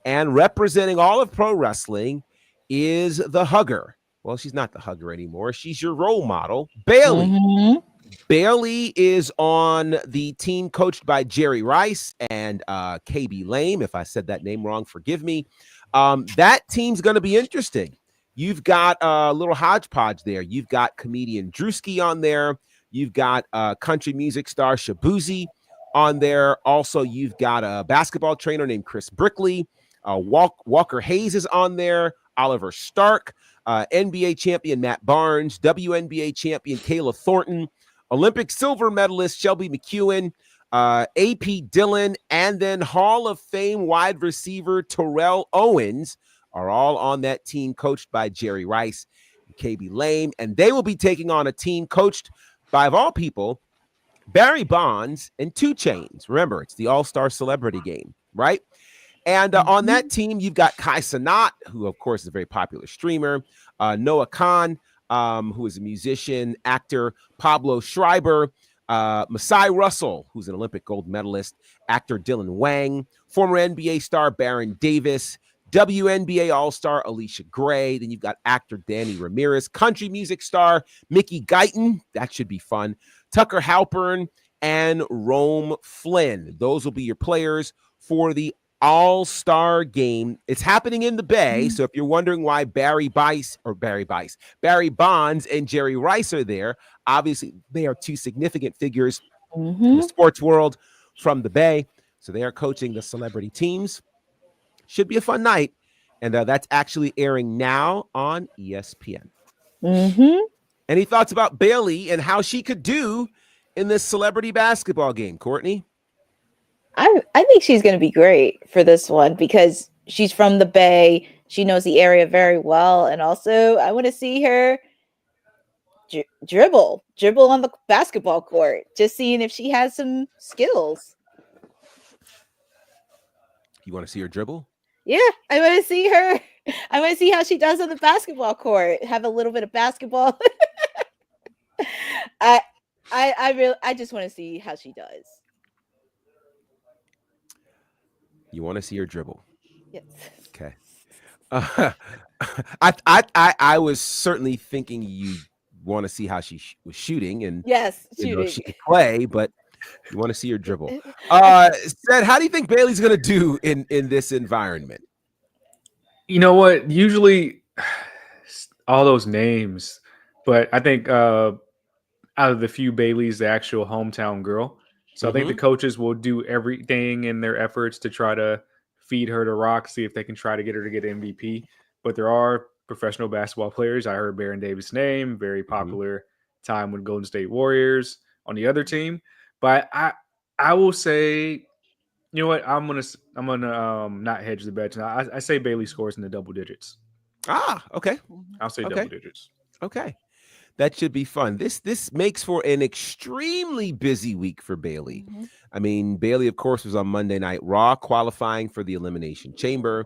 Speaker 3: And representing all of pro wrestling is the hugger. Well, she's not the hugger anymore. She's your role model, Bayley.
Speaker 5: Mm-hmm.
Speaker 3: Bayley is on the team coached by Jerry Rice and KB Lame. If I said that name wrong, forgive me. That team's going to be interesting. You've got a little hodgepodge there. You've got comedian Drewski on there. You've got country music star Shabuzi on there. Also, you've got a basketball trainer named Chris Brickley. Walker Hayes is on there. Oliver Stark, NBA champion Matt Barnes, WNBA champion Kayla Thornton, Olympic silver medalist Shelby McEwen, AP Dillon, and then Hall of Fame wide receiver Terrell Owens are all on that team coached by Jerry Rice and KB Lame. And they will be taking on a team coached by, of all people, Barry Bonds and 2 Chainz. Remember, it's the All-Star Celebrity Game, right? And on that team, you've got Kai Cenat, who, of course, is a very popular streamer, Noah Khan, who is a musician, actor, Pablo Schreiber, Masai Russell, who's an Olympic gold medalist, actor Dylan Wang, former NBA star Baron Davis, WNBA All-Star Alicia Gray. Then you've got actor Danny Ramirez, country music star Mickey Guyton. That should be fun. Tucker Halpern and Rome Flynn. Those will be your players for the All-Star Game. It's happening in the Bay. So if you're wondering why Barry Bonds and Jerry Rice are there, obviously they are 2 significant figures in the sports world from the Bay. So they are coaching the celebrity teams. Should be a fun night. And that's actually airing now on ESPN. Any thoughts about Bayley and how she could do in this celebrity basketball game, Courtney?
Speaker 5: I think she's going to be great for this one because she's from the Bay. She knows the area very well. And also, I want to see her dribble on the basketball court, just seeing if she has some skills.
Speaker 3: You want to see her dribble?
Speaker 5: Yeah, I want to see her. I want to see how she does on the basketball court. Have a little bit of basketball. I just want to see how she does.
Speaker 3: You want to see her dribble?
Speaker 5: Yes.
Speaker 3: Okay. I was certainly thinking you want to see how she was shooting, and
Speaker 5: yes,
Speaker 3: she could play, but you want to see her dribble. Said, how do you think Bayley's going to do in this environment?
Speaker 4: You know what? Usually, all those names, but I think out of the few Bayley's the actual hometown girl. So I think the coaches will do everything in their efforts to try to feed her the rock, see if they can try to get her to get MVP. But there are professional basketball players. I heard Baron Davis' name, very popular time with Golden State Warriors on the other team. But I will say, you know what? I'm gonna not hedge the bet. I say Bayley scores in the double digits.
Speaker 3: Okay.
Speaker 4: I'll say double digits.
Speaker 3: Okay. That should be fun. This makes for an extremely busy week for Bayley. I mean, Bayley, of course, was on Monday Night Raw qualifying for the Elimination Chamber.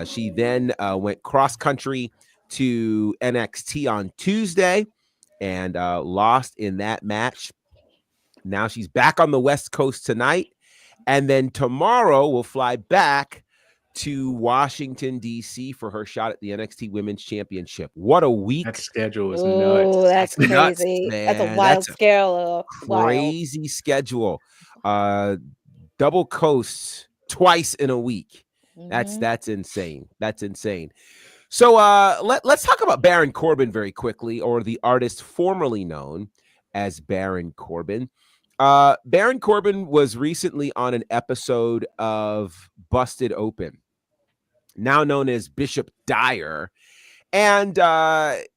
Speaker 3: She then went cross-country to NXT on Tuesday and lost in that match. Now she's back on the West Coast tonight. And then tomorrow we'll fly back to Washington, D.C. for her shot at the NXT Women's Championship. What a week.
Speaker 4: That schedule is nuts.
Speaker 5: That's crazy.
Speaker 3: Nuts, man.
Speaker 5: That's a wild scale.
Speaker 3: Crazy schedule. Double coasts twice in a week. That's insane. That's insane. So let's talk about Baron Corbin very quickly, or the artist formerly known as Baron Corbin. Baron Corbin was recently on an episode of Busted Open, now known as Bishop Dyer. And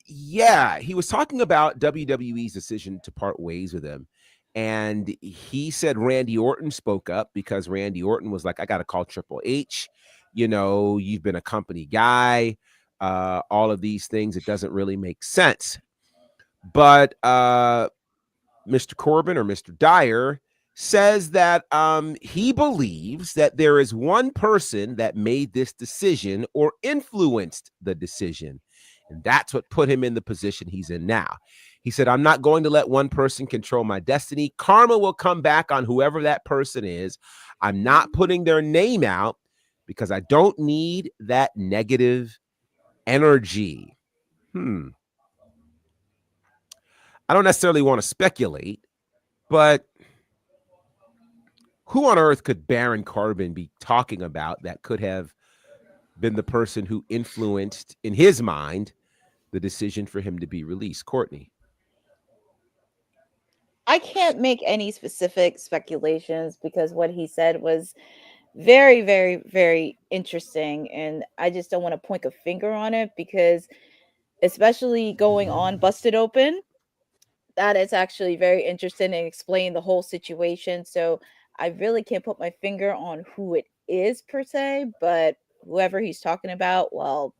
Speaker 3: he was talking about WWE's decision to part ways with him. And he said Randy Orton spoke up because Randy Orton was like, I got to call Triple H. You know, you've been a company guy, all of these things. It doesn't really make sense. But Mr. Corbin, or Mr. Dyer, says that he believes that there is one person that made this decision or influenced the decision. And that's what put him in the position he's in now. He said, I'm not going to let one person control my destiny. Karma will come back on whoever that person is. I'm not putting their name out because I don't need that negative energy. I don't necessarily want to speculate, but who on earth could Baron Corbin be talking about that could have been the person who influenced, in his mind, the decision for him to be released? Courtney.
Speaker 5: I can't make any specific speculations because what he said was very, very, very interesting. And I just don't want to point a finger on it because, especially going on Busted Open, that is actually very interesting and explain the whole situation. So I really can't put my finger on who it is per se, but whoever he's talking about, well,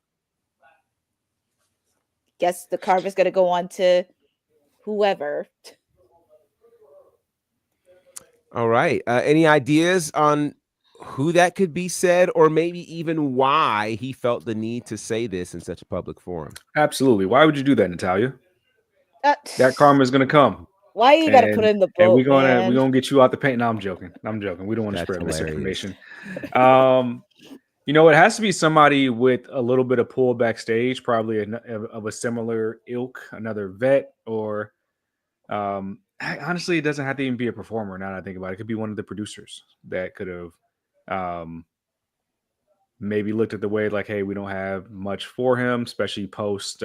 Speaker 5: guess the carve is going to go on to whoever.
Speaker 3: All right. Any ideas on who that could be said, or maybe even why he felt the need to say this in such a public forum?
Speaker 4: Absolutely. Why would you do that, Natalia? That karma is going to come.
Speaker 5: Why you got to put in the boat,
Speaker 4: and we're
Speaker 5: man?
Speaker 4: gonna get you out the paint. No, I'm joking. We don't want to spread misinformation. You know, it has to be somebody with a little bit of pull backstage, probably of a similar ilk, another vet, or honestly, it doesn't have to even be a performer. Now that I think about it, it could be one of the producers that could have maybe looked at the way like, hey, we don't have much for him, especially post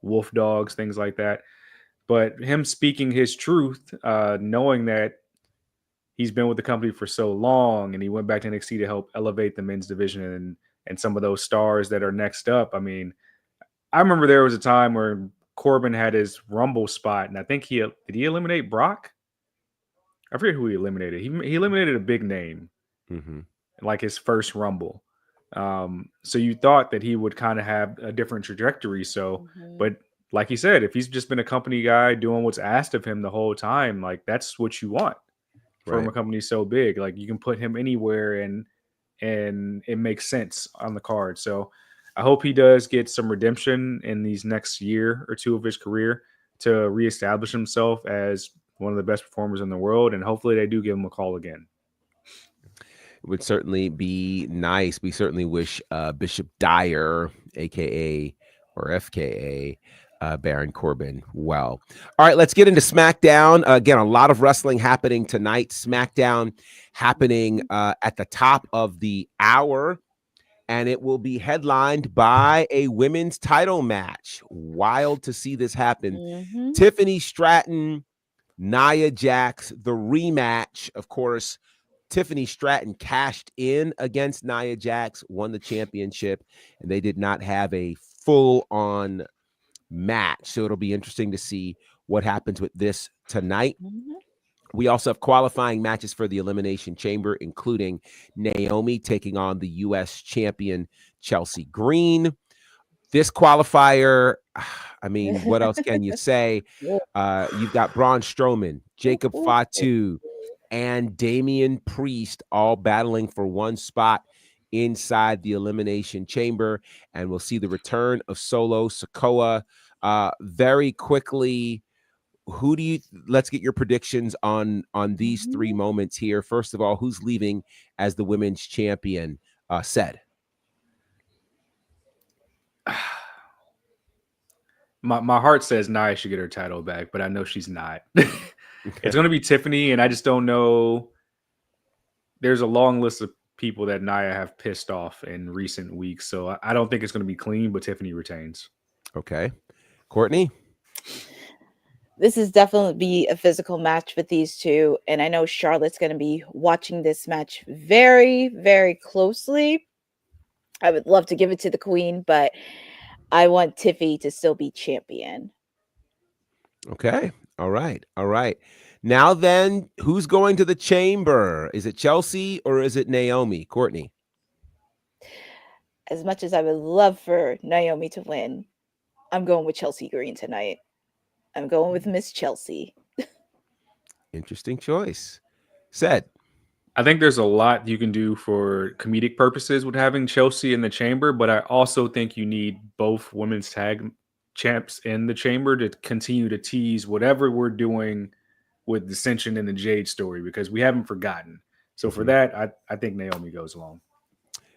Speaker 4: Wolf Dogs, things like that. But him speaking his truth, knowing that he's been with the company for so long and he went back to NXT to help elevate the men's division and some of those stars that are next up. I mean, I remember there was a time where Corbin had his Rumble spot, and I think did he eliminate Brock? I forget who he eliminated. He eliminated a big name, like his first Rumble. So you thought that he would kind of have a different trajectory. So, but like he said, if he's just been a company guy doing what's asked of him the whole time, like that's what you want from a company so big. Like you can put him anywhere and it makes sense on the card. So I hope he does get some redemption in these next year or two of his career to reestablish himself as one of the best performers in the world. And hopefully they do give him a call again.
Speaker 3: It would certainly be nice. We certainly wish Bishop Dyer, aka or FKA, Baron Corbin well. All right, let's get into SmackDown. Again, a lot of wrestling happening tonight. SmackDown happening at the top of the hour, and it will be headlined by a women's title match. Wild to see this happen. Tiffany Stratton, Nia Jax, the rematch. Of course, Tiffany Stratton cashed in against Nia Jax, won the championship, and they did not have a full-on match. So it'll be interesting to see what happens with this tonight. We also have qualifying matches for the Elimination Chamber, including Naomi taking on the U.S. champion Chelsea Green. This qualifier, I mean, what else can you say? You've got Braun Strowman, Jacob Fatu, and Damian Priest all battling for one spot inside the Elimination Chamber. And we'll see the return of Solo Sikoa. Very quickly, let's get your predictions on these three moments here. First of all, who's leaving as the women's champion? Said.
Speaker 4: My heart says Nia should get her title back, but I know she's not. It's going to be Tiffany, and I just don't know. There's a long list of people that Nia have pissed off in recent weeks, so I don't think it's going to be clean, but Tiffany retains.
Speaker 3: Okay. Courtney?
Speaker 5: This is definitely be a physical match with these two, and I know Charlotte's going to be watching this match very, very closely. I would love to give it to the queen, but I want Tiffy to still be champion.
Speaker 3: Okay. All right. Now then, who's going to the chamber? Is it Chelsea or is it Naomi? Courtney?
Speaker 5: As much as I would love for Naomi to win, I'm going with Chelsea Green tonight. I'm going with Miss Chelsea.
Speaker 3: Interesting choice. Said.
Speaker 4: I think there's a lot you can do for comedic purposes with having Chelsea in the chamber, but I also think you need both women's tag champs in the chamber to continue to tease whatever we're doing with dissension in the Jade story, because we haven't forgotten. So for that, I think Naomi goes along.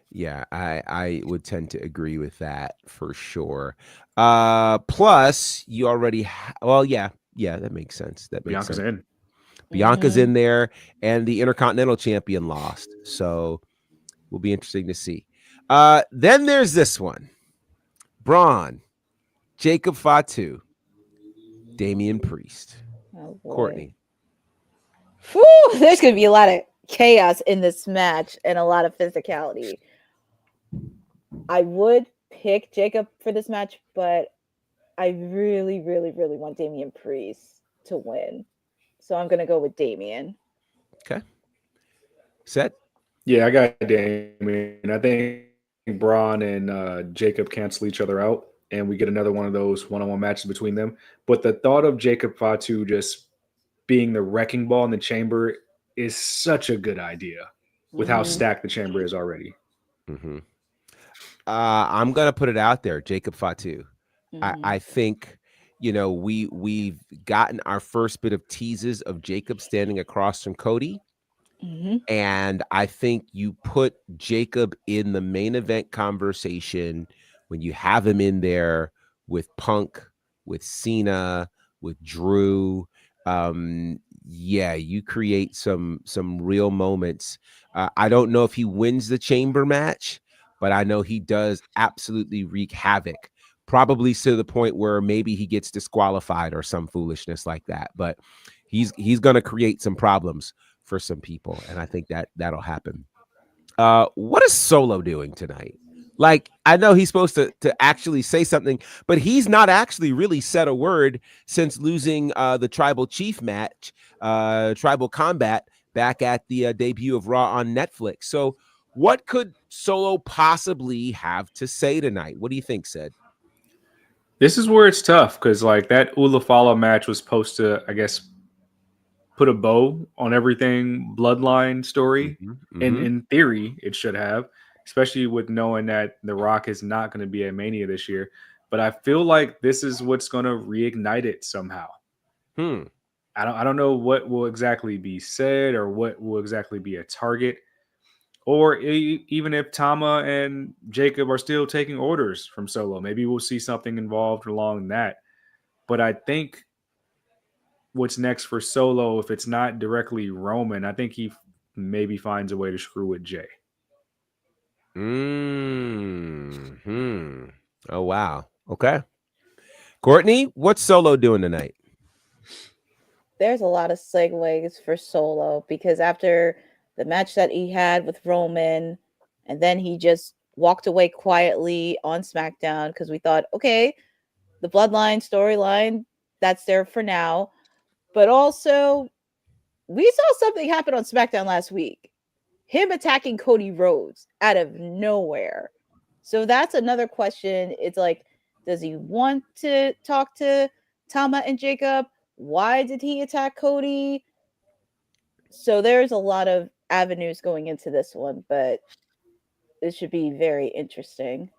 Speaker 3: Yeah, I would tend to agree with that for sure. Plus, you already yeah, that makes sense. That makes
Speaker 4: Bianca's
Speaker 3: sense.
Speaker 4: in.
Speaker 3: Bianca's in there, and the Intercontinental Champion lost, so will be interesting to see. Then there's this one: Braun, Jacob Fatu, Damian Priest,
Speaker 5: Oh boy.
Speaker 3: Courtney.
Speaker 5: Whew, there's going to be a lot of chaos in this match and a lot of physicality. I would pick Jacob for this match, but I really, really, really want Damian Priest to win. So I'm going to go with Damian.
Speaker 3: Okay. Set?
Speaker 4: Yeah, I got Damian. I think Braun and Jacob cancel each other out, and we get another one of those one-on-one matches between them. But the thought of Jacob Fatu just being the wrecking ball in the chamber is such a good idea with how stacked the chamber is already.
Speaker 3: I'm gonna put it out there, Jacob Fatu. I think, we've gotten our first bit of teases of Jacob standing across from Cody. And I think you put Jacob in the main event conversation when you have him in there with Punk, with Cena, with Drew. Yeah, you create some real moments. I don't know if he wins the chamber match, but I know he does absolutely wreak havoc, probably to the point where maybe he gets disqualified or some foolishness like that. But he's going to create some problems for some people, and I think that'll happen. What is Solo doing tonight? Like, I know he's supposed to actually say something, but he's not actually really said a word since losing the Tribal Chief match, Tribal Combat, back at the debut of Raw on Netflix. So what could Solo possibly have to say tonight? What do you think, Ced?
Speaker 4: This is where it's tough, because like that Ulafala match was supposed to, I guess, put a bow on everything bloodline story. In theory, it should have, especially with knowing that The Rock is not going to be at Mania this year. But I feel like this is what's going to reignite it somehow. I don't know what will exactly be said or what will exactly be a target. Or even if Tama and Jacob are still taking orders from Solo, maybe we'll see something involved along that. But I think what's next for Solo, if it's not directly Roman, I think he maybe finds a way to screw with Jay.
Speaker 3: Oh, wow. Okay. Courtney, what's Solo doing tonight?
Speaker 5: There's a lot of segues for Solo, because after the match that he had with Roman, and then he just walked away quietly on SmackDown because we thought, okay, the Bloodline storyline, that's there for now. But also, we saw something happen on SmackDown last week. Him attacking Cody Rhodes out of nowhere. So that's another question. It's like, does he want to talk to Tama and Jacob? Why did he attack Cody? So there's a lot of avenues going into this one, but it should be very interesting.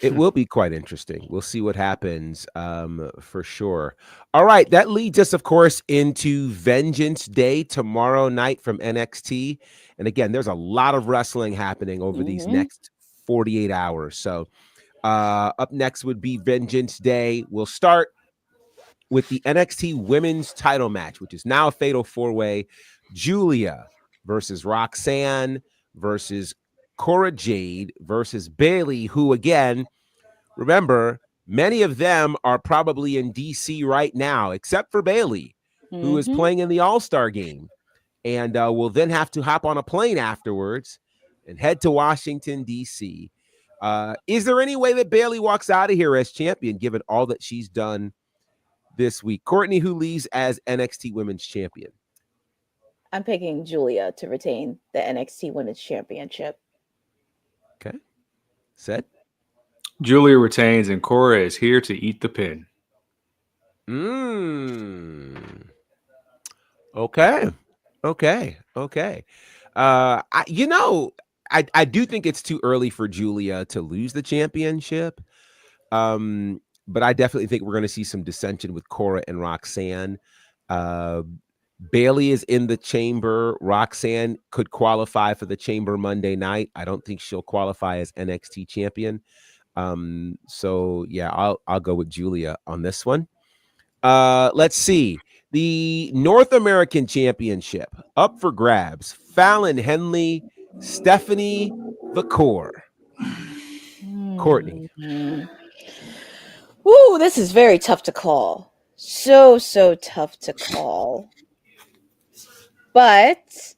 Speaker 3: It will be quite interesting. We'll see what happens, for sure. All right, that leads us, of course, into Vengeance Day tomorrow night from NXT. And again, there's a lot of wrestling happening over these next 48 hours. So up next would be Vengeance Day. We'll start with the NXT Women's title match, which is now a fatal four-way. Julia versus Roxanne versus Cora Jade versus Bayley, who, again, remember, many of them are probably in DC right now, except for Bayley, who is playing in the All-Star game, and will then have to hop on a plane afterwards and head to Washington, DC. Is there any way that Bayley walks out of here as champion, given all that she's done this week? Courtney, who leaves as NXT Women's Champion?
Speaker 5: I'm picking Julia to retain the NXT Women's Championship.
Speaker 3: Okay. Set.
Speaker 4: Julia retains, and Cora is here to eat the pin.
Speaker 3: Okay. Okay. I do think it's too early for Julia to lose the championship. But I definitely think we're going to see some dissension with Cora and Roxanne. Bailey is in the chamber. Roxanne could qualify for the chamber Monday night. I don't think she'll qualify as NXT champion. So yeah, I'll go with Julia on this one. Let's see. The North American Championship up for grabs. Fallon Henley, Stephanie Vacour. Courtney.
Speaker 5: Ooh, this is very tough to call. So tough to call. But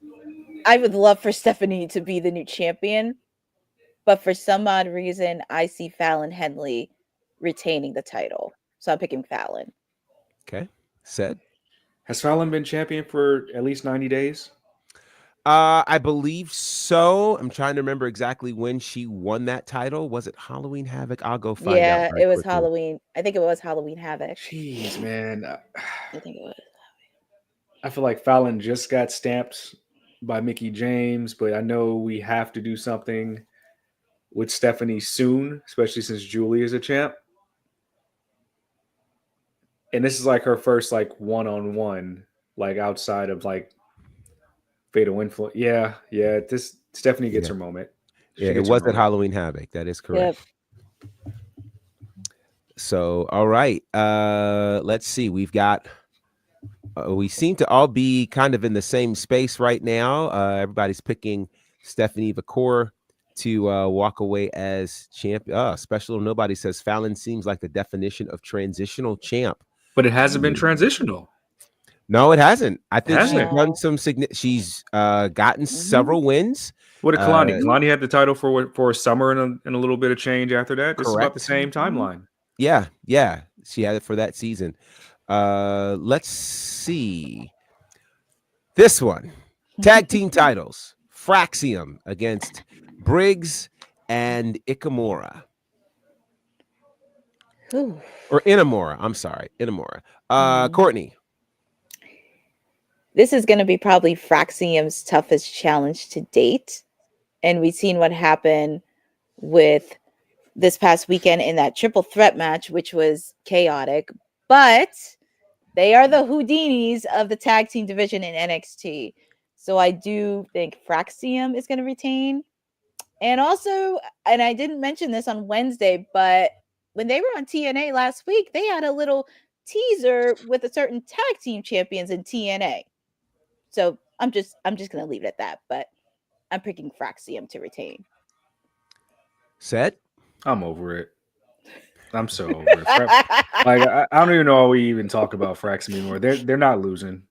Speaker 5: I would love for Stephanie to be the new champion. But for some odd reason, I see Fallon Henley retaining the title. So I'm picking Fallon.
Speaker 3: Okay. Said.
Speaker 4: Has Fallon been champion for at least 90 days?
Speaker 3: I believe so. I'm trying to remember exactly when she won that title. Was it Halloween Havoc? I'll go find out.
Speaker 5: Yeah, it was
Speaker 3: quickly.
Speaker 5: Halloween. I think it was Halloween Havoc.
Speaker 4: Jeez, man.
Speaker 5: I think it was.
Speaker 4: I feel like Fallon just got stamped by Mickie James, but I know we have to do something with Stephanie soon, especially since Julie is a champ. And this is like her first like one-on-one, like outside of like Fatal Influence. Yeah. This Stephanie gets her moment.
Speaker 3: It was at Halloween Havoc. That is correct. Yep. So, all right. Let's see. We've got. We seem to all be kind of in the same space right now. Everybody's picking Stephanie Vacour to walk away as champion. Special. Nobody says Fallon seems like the definition of transitional champ.
Speaker 4: But it hasn't been transitional.
Speaker 3: No, it hasn't. I think she's done some she's gotten several wins.
Speaker 4: What did Kalani? Kalani had the title for a summer and a little bit of change after that. This is about the same timeline.
Speaker 3: Yeah. She had it for that season. Let's see. This one. Tag team titles. Fraxium against Briggs and Ikamura.
Speaker 5: Ooh.
Speaker 3: Or Inamura. I'm sorry. Inamura. Courtney.
Speaker 5: This is going to be probably Fraxium's toughest challenge to date. And we've seen what happened with this past weekend in that triple threat match, which was chaotic. But they are the Houdinis of the tag team division in NXT. So I do think Fraxium is going to retain. And also, and I didn't mention this on Wednesday, but when they were on TNA last week, they had a little teaser with a certain tag team champions in TNA. So I'm just going to leave it at that, but I'm picking Fraxium to retain.
Speaker 3: Set?
Speaker 4: I'm over it. I'm so over it. I don't even know why we even talk about Fraxium anymore. They're not losing.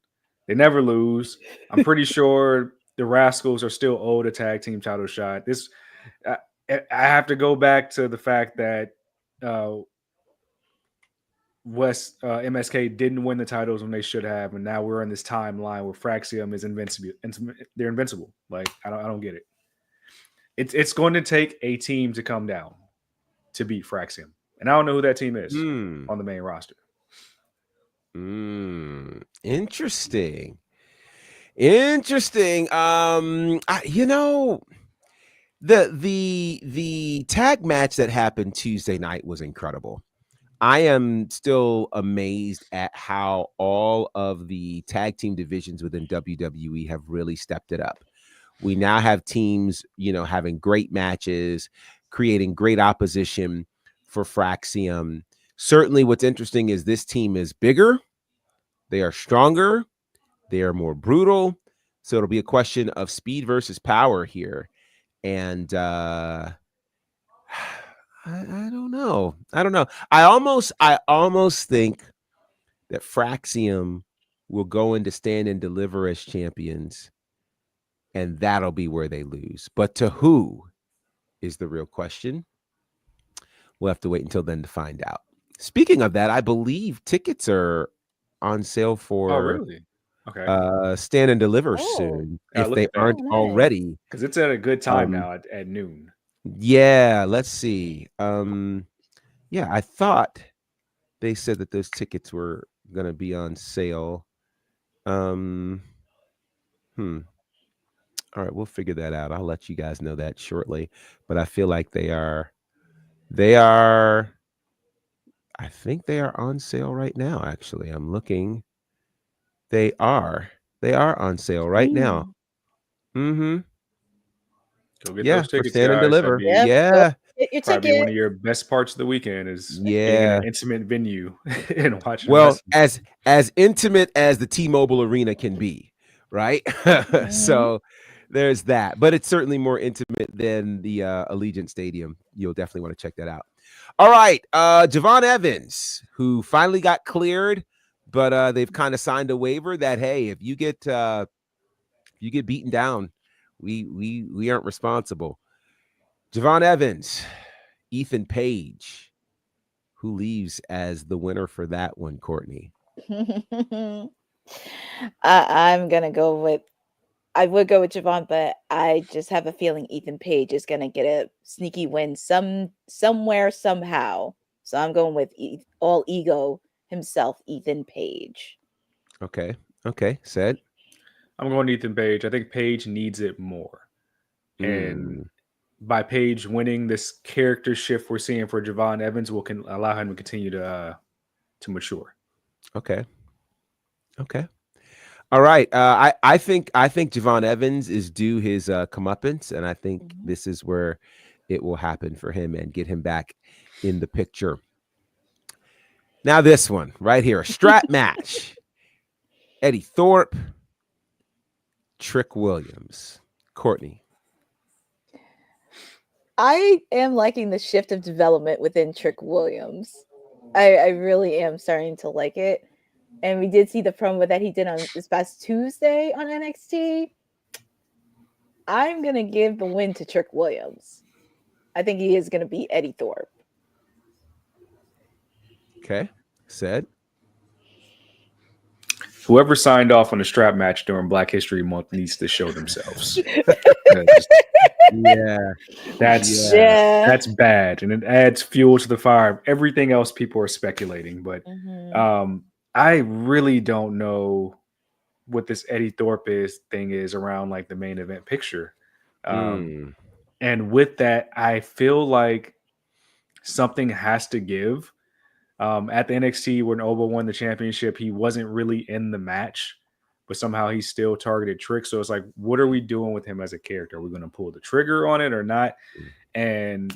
Speaker 4: They never lose. I'm pretty sure the Rascals are still owed a tag team title shot. This I have to go back to the fact that MSK didn't win the titles when they should have, and now we're in this timeline where Fraxium is invincible. They're invincible. Like I don't get it. It's going to take a team to come down to beat Fraxium, and I don't know who that team is on the main roster.
Speaker 3: Interesting. The tag match that happened Tuesday night was incredible. I am still amazed at how all of the tag team divisions within WWE have really stepped it up. We now have teams, having great matches, creating great opposition for Fraxium. Certainly what's interesting is this team is bigger. They are stronger. They are more brutal. So it'll be a question of speed versus power here. And I don't know. I almost think that Fraxium will go into Stand and Deliver as champions, and that'll be where they lose. But to who is the real question? We'll have to wait until then to find out. Speaking of that, I believe tickets are on sale for Stand and Deliver soon, if they aren't already.
Speaker 4: Because it's at a good time now at noon.
Speaker 3: Yeah, let's see. I thought they said that those tickets were going to be on sale. All right, we'll figure that out. I'll let you guys know that shortly. But I feel like they are. I think they are on sale right now. Actually, I'm looking. They are. They are on sale right now. Mm-hmm.
Speaker 4: Go get
Speaker 3: Yeah,
Speaker 4: those
Speaker 3: for
Speaker 4: tickets,
Speaker 3: stand and
Speaker 4: guys. That'd
Speaker 3: deliver.
Speaker 4: be
Speaker 5: Yep. Go
Speaker 3: Yeah.
Speaker 5: get your
Speaker 4: probably one
Speaker 5: ticket.
Speaker 4: of your best parts of the weekend is being in
Speaker 3: Yeah.
Speaker 4: an intimate venue and watching
Speaker 3: Well,
Speaker 4: wrestling.
Speaker 3: as intimate as the T-Mobile Arena can be, right? So there's that. But it's certainly more intimate than the Allegiant Stadium. You'll definitely want to check that out. All right. Javon Evans, who finally got cleared, but they've kind of signed a waiver that, hey, if you get beaten down, we aren't responsible. Javon Evans, Ethan Page, who leaves as the winner for that one, Courtney?
Speaker 5: I'm gonna go with. I would go with Javon, but I just have a feeling Ethan Page is gonna get a sneaky win somewhere somehow. So I'm going with all ego himself, Ethan Page.
Speaker 3: Okay. Said.
Speaker 4: I'm going Ethan Page. I think Page needs it more. And by Page winning, this character shift we're seeing for Javon Evans will allow him to continue to mature.
Speaker 3: Okay. All right. I think Javon Evans is due his comeuppance, and I think this is where it will happen for him and get him back in the picture. Now this one right here, a strap match. Eddie Thorpe, Trick Williams. Courtney.
Speaker 5: I am liking the shift of development within Trick Williams. I really am starting to like it. And we did see the promo that he did on this past Tuesday on NXT. I'm going to give the win to Trick Williams. I think he is going to beat Eddie Thorpe.
Speaker 3: Okay. Said.
Speaker 4: Whoever signed off on the strap match during Black History Month needs to show themselves. That's bad, and it adds fuel to the fire. Everything else people are speculating, but I really don't know what this Eddie Thorpe thing is around like the main event picture. And with that, I feel like something has to give. At the NXT when Oba won the championship, he wasn't really in the match, but somehow he still targeted Trick. So it's like, what are we doing with him as a character? Are we going to pull the trigger on it or not? And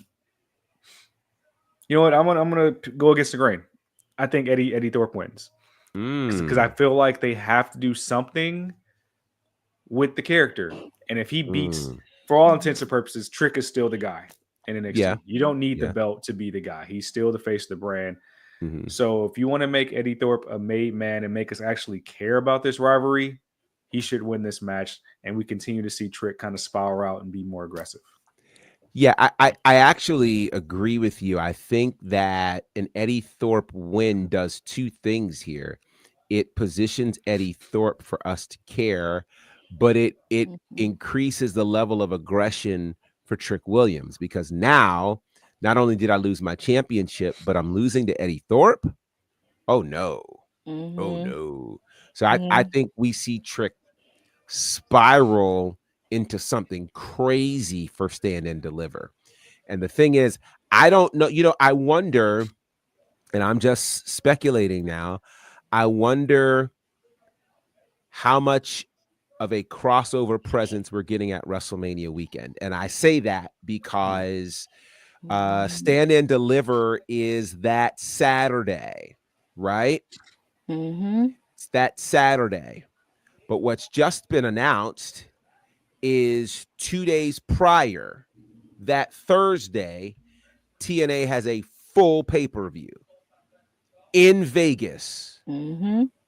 Speaker 4: you know what? I'm gonna go against the grain. I think Eddie Thorpe wins because I feel like they have to do something with the character. And if he beats, for all intents and purposes, Trick is still the guy in NXT.
Speaker 3: Yeah.
Speaker 4: You don't need the belt to be the guy. He's still the face of the brand. So if you want to make Eddie Thorpe a made man and make us actually care about this rivalry, he should win this match, and we continue to see Trick kind of spiral out and be more aggressive.
Speaker 3: Yeah, I actually agree with you. I think that an Eddie Thorpe win does two things here. It positions Eddie Thorpe for us to care, but it increases the level of aggression for Trick Williams, because now not only did I lose my championship, but I'm losing to Eddie Thorpe. Oh no. Oh no. So I think we see Trick spiral into something crazy for Stand and Deliver. And the thing is, I don't know, I wonder, and I'm just speculating now, I wonder how much of a crossover presence we're getting at WrestleMania weekend. And I say that because Stand and Deliver is that Saturday, right? It's that Saturday. But what's just been announced is 2 days prior, that Thursday, TNA has a full pay-per-view in Vegas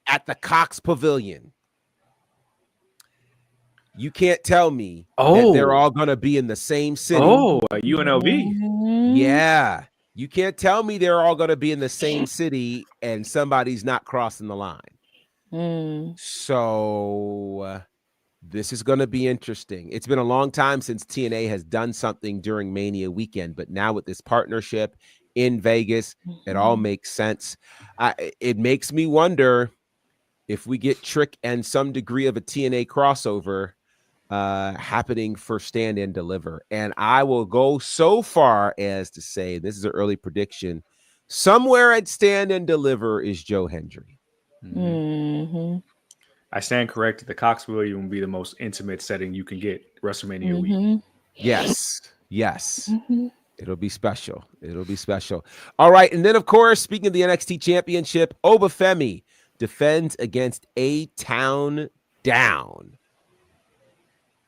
Speaker 3: at the Cox Pavilion. You can't tell me that they're all going to be in the same city.
Speaker 4: UNLV.
Speaker 3: Yeah. You can't tell me they're all going to be in the same city and somebody's not crossing the line. So this is going to be interesting. It's been a long time since TNA has done something during Mania weekend, but now with this partnership in Vegas, it all makes sense. It makes me wonder if we get Trick and some degree of a TNA crossover happening for Stand and Deliver. And I will go so far as to say, this is an early prediction, somewhere at Stand and Deliver is Joe Hendry.
Speaker 5: Mm-hmm.
Speaker 4: I stand corrected. The Cox Pavilion will be the most intimate setting you can get WrestleMania week.
Speaker 3: Yes.
Speaker 5: Mm-hmm.
Speaker 3: It'll be special. It'll be special. All right. And then, of course, speaking of the NXT Championship, Obafemi defends against A-Town Down.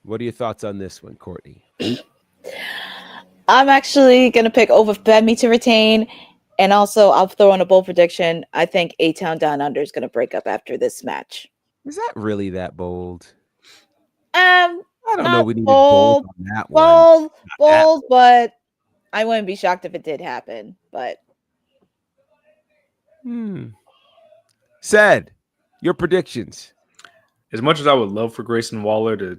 Speaker 3: What are your thoughts on this one, Courtney?
Speaker 5: I'm actually going to pick Obafemi to retain. And also, I'll throw in a bold prediction. I think A-Town Down Under is going to break up after this match.
Speaker 3: Is that really that bold?
Speaker 5: I
Speaker 3: don't know. We needed bold on that
Speaker 5: one. Bold, but I wouldn't be shocked if it did happen. But
Speaker 3: Said, your predictions.
Speaker 4: As much as I would love for Grayson Waller to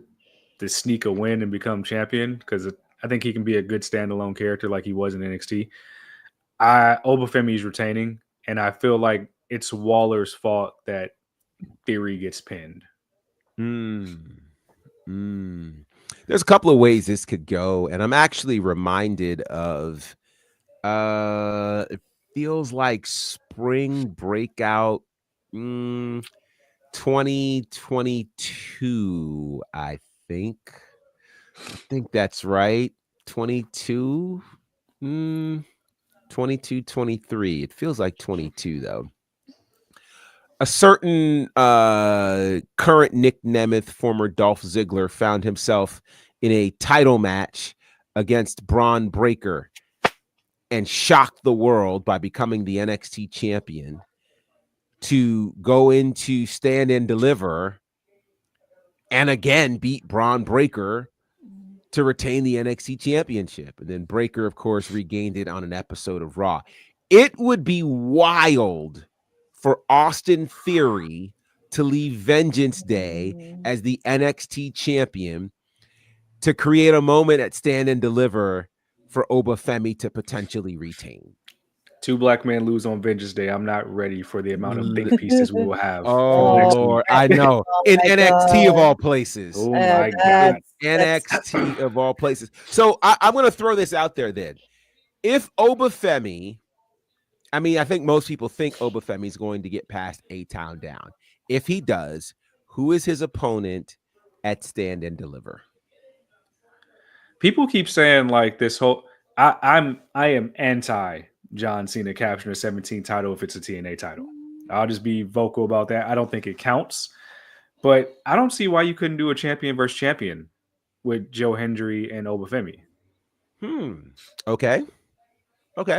Speaker 4: sneak a win and become champion, because I think he can be a good standalone character like he was in NXT. Obafemi is retaining, and I feel like it's Waller's fault that Theory gets pinned.
Speaker 3: There's a couple of ways this could go, and I'm actually reminded of it feels like spring breakout 2022, I think that's right. 22 22 23. It feels like 22 though. A certain current Nick Nemeth, former Dolph Ziggler, found himself in a title match against Braun Breaker and shocked the world by becoming the NXT champion to go into Stand and Deliver and again beat Braun Breaker to retain the NXT championship. And then Breaker, of course, regained it on an episode of Raw. It would be wild for Austin Theory to leave Vengeance Day as the NXT champion to create a moment at Stand and Deliver for Obafemi to potentially retain.
Speaker 4: 2 black men lose on Vengeance Day. I'm not ready for the amount of think pieces we will have.
Speaker 3: Oh, Lord, I know. In NXT of all places.
Speaker 4: Oh, my God.
Speaker 3: NXT of all places. So I'm going to throw this out there then. If Obafemi, I think most people think Obafemi is going to get past A-Town Down. If he does, who is his opponent at Stand and Deliver?
Speaker 4: People keep saying like this whole I am anti John Cena capturing a 17 title if it's a TNA title. I'll just be vocal about that. I don't think it counts, but I don't see why you couldn't do a champion versus champion with Joe Hendry and Obafemi.
Speaker 3: Okay. Courtney,
Speaker 4: I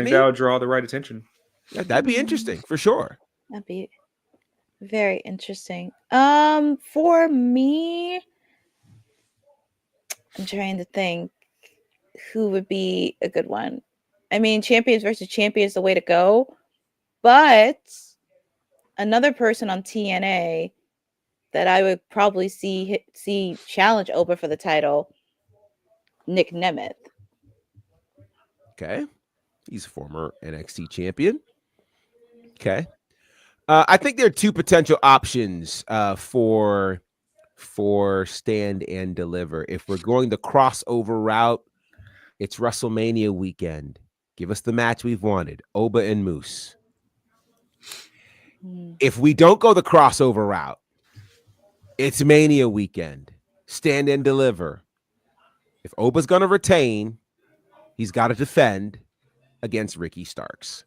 Speaker 4: think that would draw the right attention.
Speaker 3: Yeah, that'd be interesting for sure.
Speaker 5: That'd be very interesting. For me, I'm trying to think who would be a good one. I mean, champions versus champions is the way to go, but another person on TNA that I would probably see challenge Oba for the title, Nick Nemeth.
Speaker 3: Okay. He's a former NXT champion. Okay. I think there are two potential options for Stand and Deliver. If we're going the crossover route, it's WrestleMania weekend. Give us the match we've wanted, Oba and Moose. If we don't go the crossover route, it's Mania weekend. Stand and Deliver. If Oba's going to retain, he's got to defend against Ricky Starks.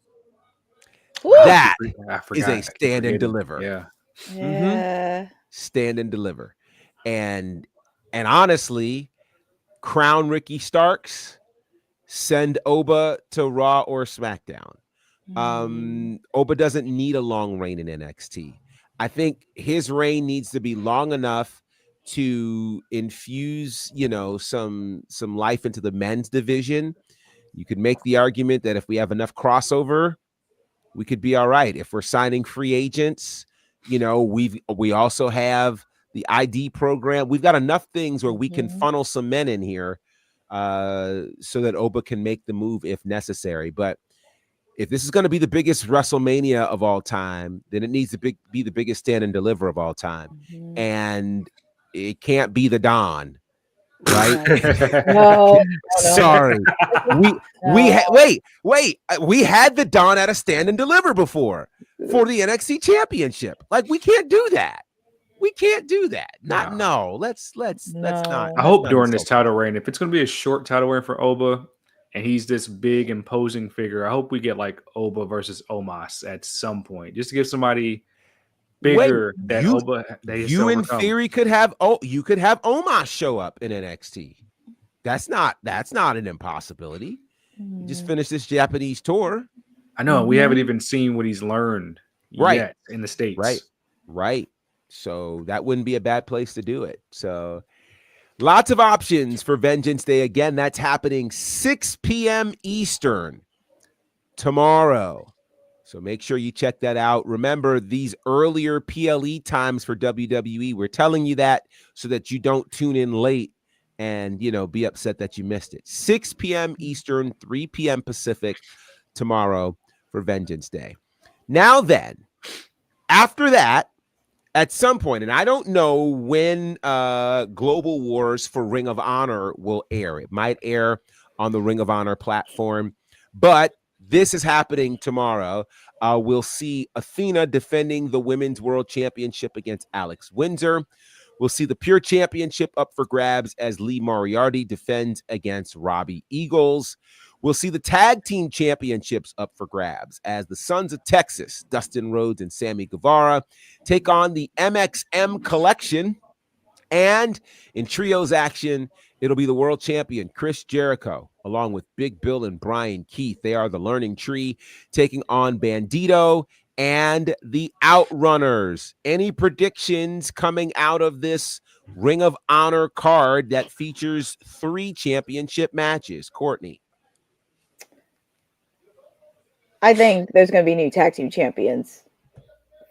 Speaker 5: Woo!
Speaker 3: That is a Stand and Deliver.
Speaker 5: Yeah.
Speaker 3: Stand and Deliver. And honestly, crown Ricky Starks, send Oba to Raw or SmackDown. Oba doesn't need a long reign in NXT. I think his reign needs to be long enough to infuse, some life into the men's division. You could make the argument that if we have enough crossover, we could be all right. If we're signing free agents, we also have the ID program. We've got enough things where we can funnel some men in here so that Oba can make the move if necessary. But if this is going to be the biggest WrestleMania of all time, then it needs to be the biggest stand and deliver of all time. And it can't be the Don, right?
Speaker 5: No.
Speaker 3: Sorry. We had the Don at a stand and deliver before for the NXT championship. Like, we can't do that. We can't do that. Let's not.
Speaker 4: I hope during this title reign, if it's going to be a short title reign for Oba and he's this big imposing figure, I hope we get like Oba versus Omos at some point, just to give somebody bigger Oba.
Speaker 3: You in theory could have Omos show up in NXT. That's not an impossibility. You just finished this Japanese tour.
Speaker 4: I know we haven't even seen what he's learned yet in the States.
Speaker 3: Right. So that wouldn't be a bad place to do it. So lots of options for Vengeance Day. Again, that's happening 6 p.m. Eastern tomorrow. So make sure you check that out. Remember, these earlier PLE times for WWE, we're telling you that so that you don't tune in late and, be upset that you missed it. 6 p.m. Eastern, 3 p.m. Pacific tomorrow for Vengeance Day. Now then, after that, at some point, and I don't know when Global Wars for Ring of Honor will air. It might air on the Ring of Honor platform, but this is happening tomorrow. We'll see Athena defending the Women's World Championship against Alex Windsor. We'll see the Pure Championship up for grabs as Lee Moriarty defends against Robbie Eagles. We'll see the Tag Team Championships up for grabs as the Sons of Texas, Dustin Rhodes and Sammy Guevara, take on the MXM Collection. And in trios action, it'll be the world champion, Chris Jericho, along with Big Bill and Brian Keith. They are the Learning Tree, taking on Bandito and the Outrunners. Any predictions coming out of this Ring of Honor card that features 3 championship matches? Courtney.
Speaker 5: I think there's going to be new tag team champions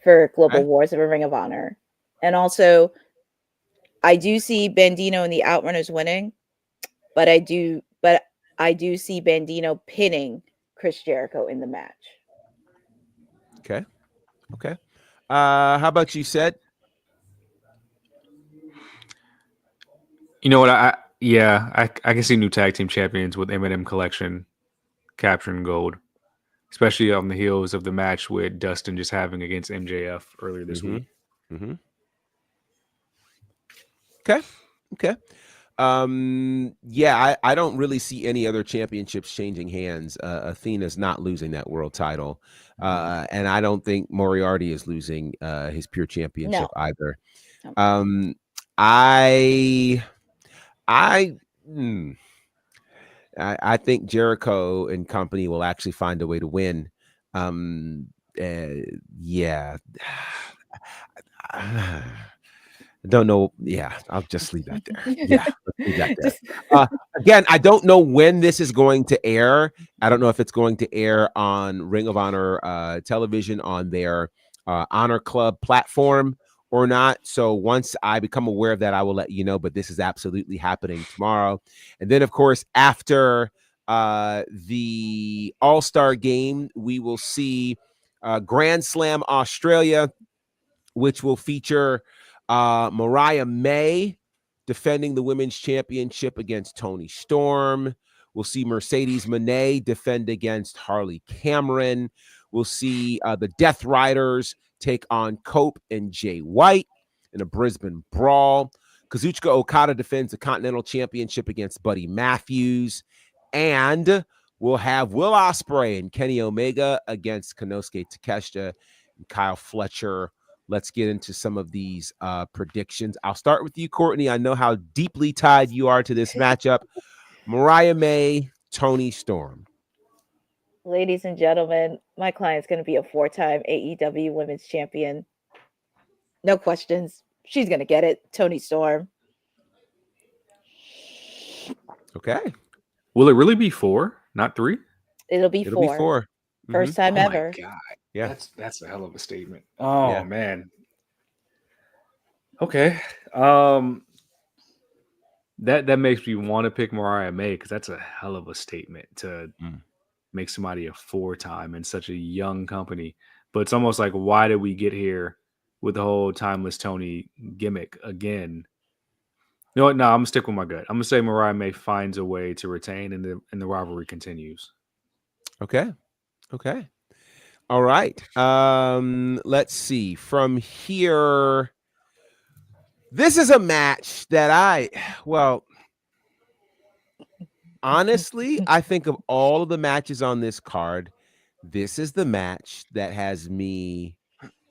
Speaker 5: for Global Wars of a Ring of Honor. And also, I do see Bandito and the Outrunners winning, but I do see Bandito pinning Chris Jericho in the match.
Speaker 3: Okay. How about you, Ced?
Speaker 4: You know what? I can see new tag team champions with M&M Collection capturing gold, especially on the heels of the match with Dustin just having against MJF earlier this week.
Speaker 3: Okay. I don't really see any other championships changing hands. Athena's not losing that world title. And I don't think Moriarty is losing his Pure Championship either.
Speaker 5: No.
Speaker 3: I think Jericho and company will actually find a way to win. I don't know. Yeah, I'll just leave that there. Yeah, leave that there. Again, I don't know when this is going to air. I don't know if it's going to air on Ring of Honor television on their Honor Club platform or not. So once I become aware of that, I will let you know. But this is absolutely happening tomorrow. And then, of course, after the All-Star Game, we will see Grand Slam Australia, which will feature Mariah May defending the women's championship against Toni Storm. We'll see Mercedes Moné defend against Harley Cameron. We'll see the Death Riders take on Cope and Jay White in a Brisbane brawl. Kazuchika Okada defends the Continental Championship against Buddy Matthews. And we'll have Will Ospreay and Kenny Omega against Konosuke Takeshita and Kyle Fletcher. Let's get into some of these predictions. I'll start with you, Courtney. I know how deeply tied you are to this matchup. Mariah May, Toni Storm.
Speaker 5: Ladies and gentlemen, my client's going to be a 4-time AEW Women's Champion. No questions. She's going to get it. Toni Storm.
Speaker 3: Okay.
Speaker 4: Will it really be 4, not 3?
Speaker 5: It'll be 4. First time ever.
Speaker 4: My God.
Speaker 3: Yeah,
Speaker 4: that's a hell of a statement. Oh man. Okay. That makes me want to pick Mariah May because that's a hell of a statement to make somebody a 4-time in such a young company. But it's almost like, why did we get here with the whole Timeless Tony gimmick again? You know what? No, I'm gonna stick with my gut. I'm gonna say Mariah May finds a way to retain, and the rivalry continues.
Speaker 3: Okay. All right. Let's see. From here, this is a match that honestly, I think of all of the matches on this card, this is the match that has me,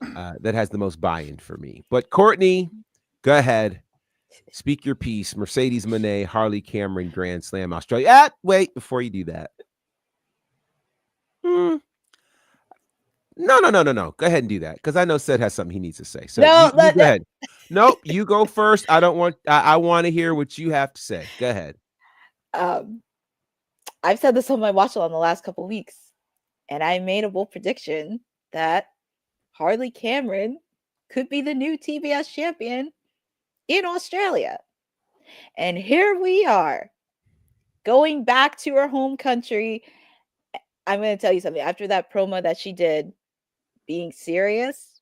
Speaker 3: that has the most buy-in for me. But Courtney, go ahead. Speak your piece. Mercedes Moné, Harley Cameron, Grand Slam, Australia. Wait, before you do that. No. Go ahead and do that, because I know Seth has something he needs to say. So
Speaker 5: No,
Speaker 3: you go ahead. Nope, you go first. I want to hear what you have to say. Go ahead.
Speaker 5: I've said this on my watch along the last couple weeks, and I made a bold prediction that Harley Cameron could be the new TBS champion in Australia. And here we are, going back to her home country. I'm going to tell you something. After that promo that she did, being serious,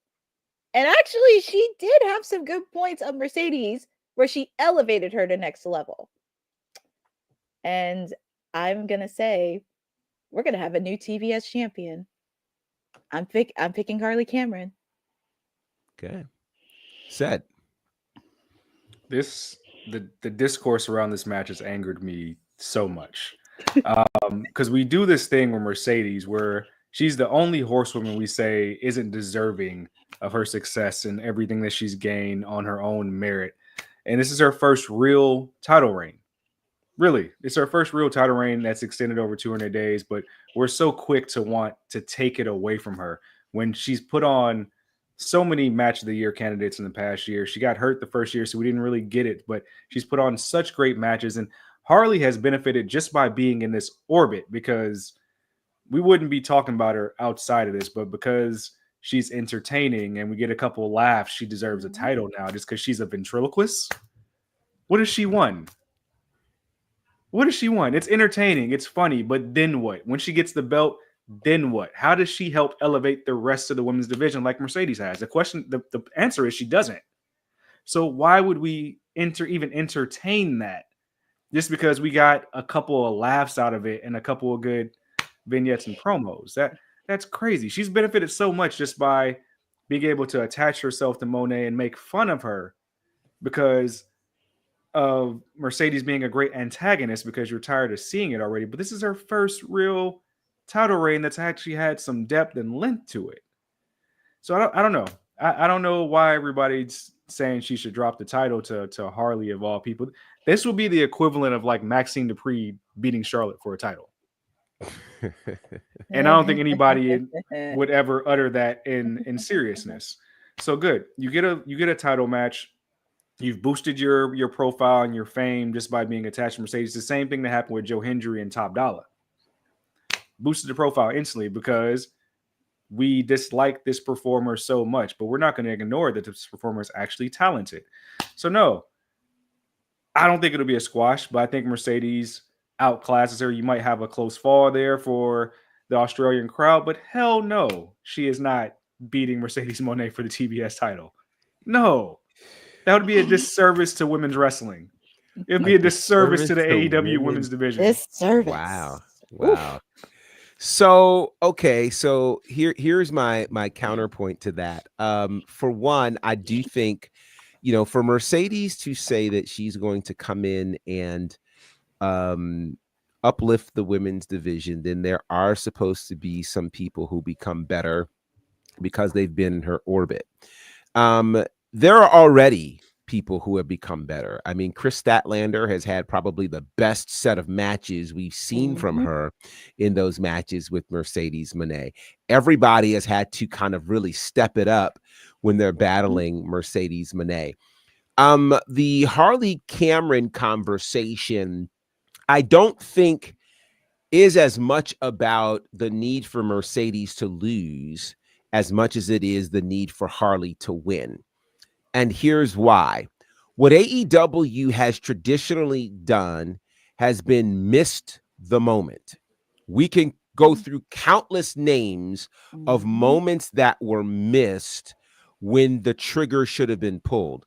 Speaker 5: and actually she did have some good points of Mercedes where she elevated her to next level. And I'm going to say we're going to have a new TBS champion. I'm picking Harley Cameron.
Speaker 3: Okay. Said.
Speaker 4: The discourse around this match has angered me so much. Because we do this thing with Mercedes where she's the only horsewoman we say isn't deserving of her success and everything that she's gained on her own merit. And this is her first real title reign. Really, it's her first real title reign that's extended over 200 days, but we're so quick to want to take it away from her when she's put on so many match of the year candidates in the past year. She got hurt the first year, so we didn't really get it, but she's put on such great matches. And Harley has benefited just by being in this orbit, because we wouldn't be talking about her outside of this, but because she's entertaining and we get a couple of laughs, she deserves a title now just because she's a ventriloquist. What has she won? What does she want? It's entertaining. It's funny. But then what? When she gets the belt, then what? How does she help elevate the rest of the women's division like Mercedes has? The answer is she doesn't. So why would we even entertain that? Just because we got a couple of laughs out of it and a couple of good vignettes and promos. That's crazy. She's benefited so much just by being able to attach herself to Monet and make fun of her because of Mercedes being a great antagonist, because you're tired of seeing it already. But this is her first real title reign that's actually had some depth and length to it. So I don't know. I don't know why everybody's saying she should drop the title to Harley of all people. This will be the equivalent of like Maxine Dupree beating Charlotte for a title. And I don't think anybody would ever utter that in seriousness. So good. You get a title match. You've boosted your profile and your fame just by being attached to Mercedes. The same thing that happened with Joe Hendry and Top Dollar. Boosted the profile instantly because we dislike this performer so much, but we're not going to ignore that this performer is actually talented. So no, I don't think it'll be a squash, but I think Mercedes outclasses her. You might have a close fall there for the Australian crowd, but hell no, she is not beating Mercedes Moné for the TBS title. No. That would be a disservice to women's wrestling. It would be a disservice to the AEW women's division.
Speaker 5: Disservice.
Speaker 3: Wow. So, okay. So here's my counterpoint to that. For one, I do think, for Mercedes to say that she's going to come in and uplift the women's division, then there are supposed to be some people who become better because they've been in her orbit. There are already people who have become better. I mean, Chris Statlander has had probably the best set of matches we've seen from her in those matches with Mercedes Moné. Everybody has had to kind of really step it up when they're battling Mercedes Moné. The Harley Cameron conversation, I don't think is as much about the need for Mercedes to lose as much as it is the need for Harley to win. And here's why. What AEW has traditionally done has been missed the moment. We can go through countless names of moments that were missed when the trigger should have been pulled.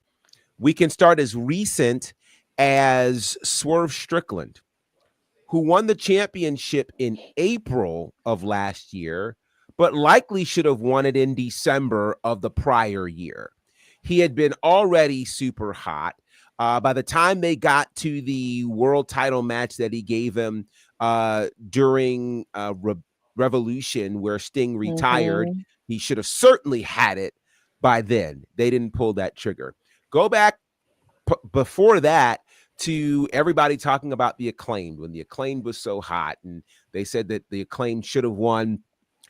Speaker 3: We can start as recent as Swerve Strickland, who won the championship in April of last year, but likely should have won it in December of the prior year. He had been already super hot. By the time they got to the world title match that he gave him during Revolution, where Sting retired, he should have certainly had it by then. They didn't pull that trigger. Go back before that to everybody talking about the Acclaimed, when the Acclaimed was so hot, and they said that the Acclaimed should have won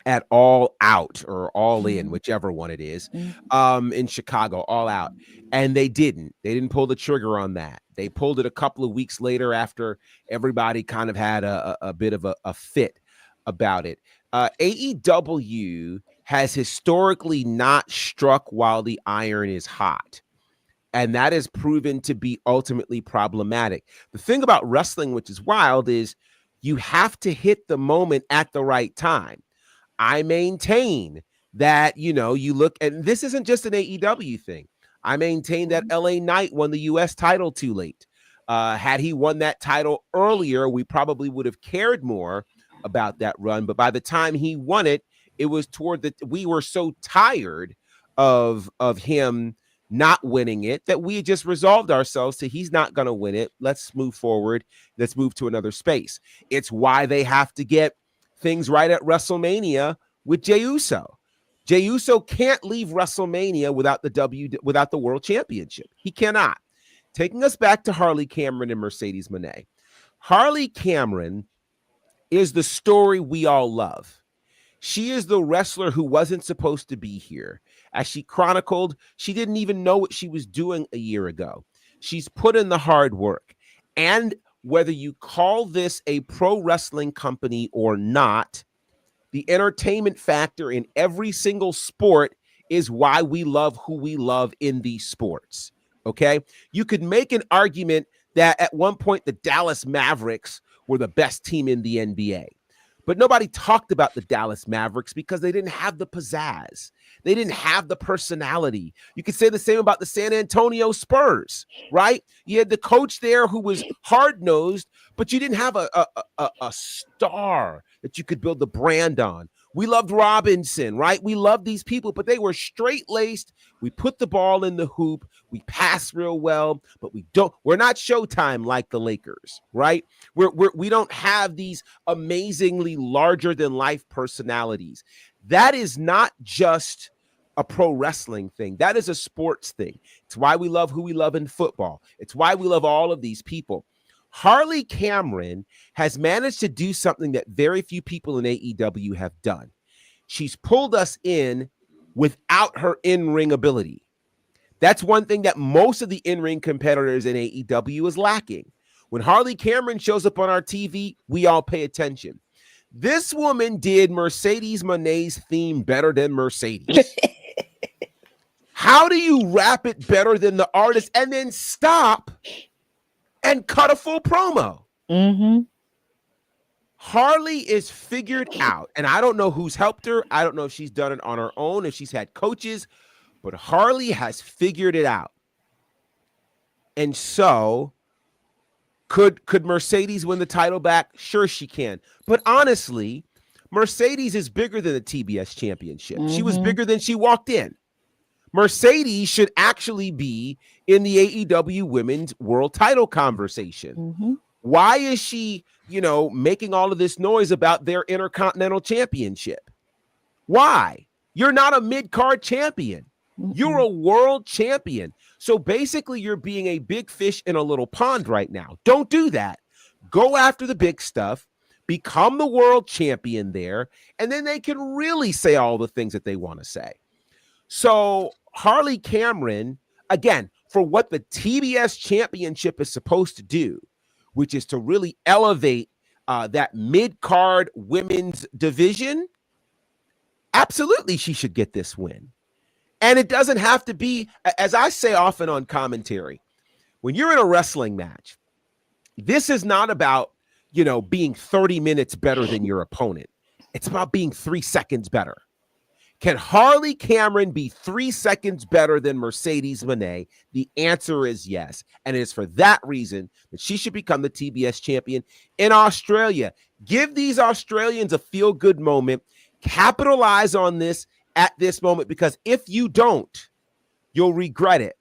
Speaker 3: at All Out or All In, whichever one it is, in Chicago, All Out. And they didn't pull the trigger on that. They pulled it a couple of weeks later after everybody kind of had a bit of a fit about it. AEW has historically not struck while the iron is hot. And that has proven to be ultimately problematic. The thing about wrestling, which is wild, is you have to hit the moment at the right time. I maintain that, you look, and this isn't just an AEW thing. I maintain that LA Knight won the US title too late. Had he won that title earlier, we probably would have cared more about that run. But by the time he won it, it was we were so tired of him not winning it that we just resolved ourselves to he's not going to win it. Let's move forward. Let's move to another space. It's why they have to get things right at WrestleMania with Jey Uso. Jey Uso can't leave WrestleMania without the World Championship. He cannot. Taking us back to Harley Cameron and Mercedes Moné. Harley Cameron is the story we all love. She is the wrestler who wasn't supposed to be here. As she chronicled, she didn't even know what she was doing a year ago. She's put in the hard work. And whether you call this a pro wrestling company or not, the entertainment factor in every single sport is why we love who we love in these sports. Okay? You could make an argument that at one point the Dallas Mavericks were the best team in the NBA. But nobody talked about the Dallas Mavericks because they didn't have the pizzazz. They didn't have the personality. You could say the same about the San Antonio Spurs, right? You had the coach there who was hard-nosed, but you didn't have a star that you could build the brand on. We loved Robinson, right? We loved these people, but they were straight-laced. We put the ball in the hoop. We pass real well, but we're not Showtime like the Lakers, right? We don't have these amazingly larger-than-life personalities. That is not just a pro wrestling thing. That is a sports thing. It's why we love who we love in football. It's why we love all of these people. Harley Cameron has managed to do something that very few people in AEW have done. She's pulled us in without her in-ring ability. That's one thing that most of the in-ring competitors in AEW is lacking. When Harley Cameron shows up on our TV, we all pay attention. This woman did Mercedes Moné's theme better than Mercedes. How do you rap it better than the artist and then stop and cut a full promo? Harley is figured out, and I don't know who's helped her. I don't know if she's done it on her own, if she's had coaches, but Harley has figured it out. And so could Mercedes win the title back? Sure she can. But honestly, Mercedes is bigger than the TBS championship. She was bigger than she walked in. Mercedes should actually be in the AEW women's world title conversation. Why is she, making all of this noise about their Intercontinental Championship? Why? You're not a mid-card champion. You're a world champion. So basically, you're being a big fish in a little pond right now. Don't do that. Go after the big stuff. Become the world champion there. And then they can really say all the things that they want to say. So Harley Cameron, again, for what the TBS championship is supposed to do, which is to really elevate that mid-card women's division, absolutely she should get this win. And it doesn't have to be, as I say often on commentary, when you're in a wrestling match, this is not about, being 30 minutes better than your opponent. It's about being 3 seconds better. Can Harley Cameron be 3 seconds better than Mercedes Moné? The answer is yes. And it is for that reason that she should become the TBS champion in Australia. Give these Australians a feel-good moment. Capitalize on this at this moment, because if you don't, you'll regret it.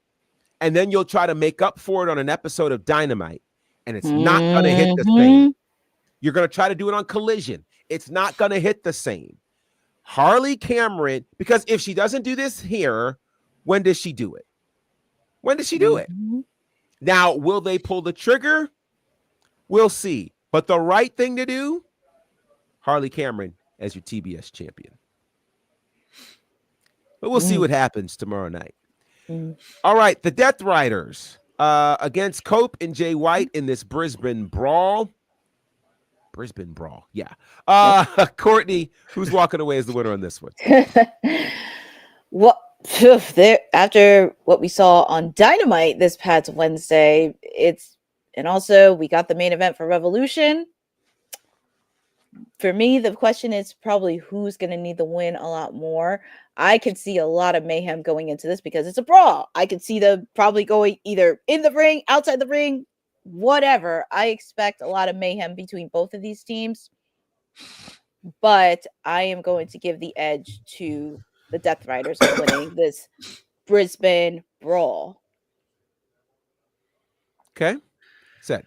Speaker 3: And then you'll try to make up for it on an episode of Dynamite. And it's not going to hit the same. You're going to try to do it on Collision. It's not going to hit the same. Harley Cameron, because if she doesn't do this here, when does she do it? When does she do it? Now, will they pull the trigger? We'll see. But the right thing to do, Harley Cameron as your TBS champion. But we'll see what happens tomorrow night. All right, the Death Riders against Cope and Jay White in this Brisbane Brawl. Yeah. Courtney, who's walking away as the winner on this one?
Speaker 5: Well, after what we saw on Dynamite this past Wednesday, and also we got the main event for Revolution. For me, the question is probably who's going to need the win a lot more. I could see a lot of mayhem going into this because it's a brawl. I could see them probably going either in the ring, outside the ring, whatever. I expect a lot of mayhem between both of these teams, but I am going to give the edge to the Death Riders of winning this Brisbane Brawl.
Speaker 3: Okay. Set.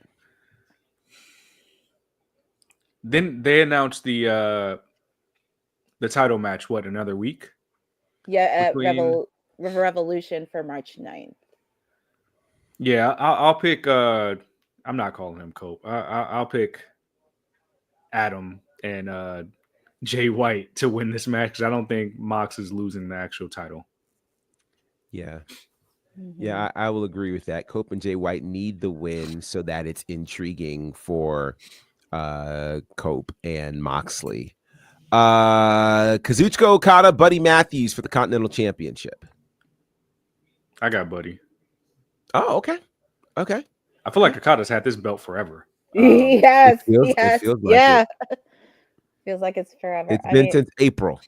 Speaker 4: Then they announced the title match, another week?
Speaker 5: Yeah, Revolution for March 9th.
Speaker 4: Yeah, I'll pick I'm not calling him Cope. I'll pick Adam and Jay White to win this match, because I don't think Mox is losing the actual title.
Speaker 3: Yeah. Yeah, I will agree with that. Cope and Jay White need the win so that it's intriguing for Cope and Moxley. Kazuchika Okada, Buddy Matthews for the Continental Championship.
Speaker 4: I got Buddy.
Speaker 3: Oh, okay. Okay.
Speaker 4: I feel like Okada's had this belt forever.
Speaker 5: Yes.
Speaker 3: It feels like
Speaker 5: yeah.
Speaker 3: it.
Speaker 5: Feels like it's forever.
Speaker 3: It's been since April.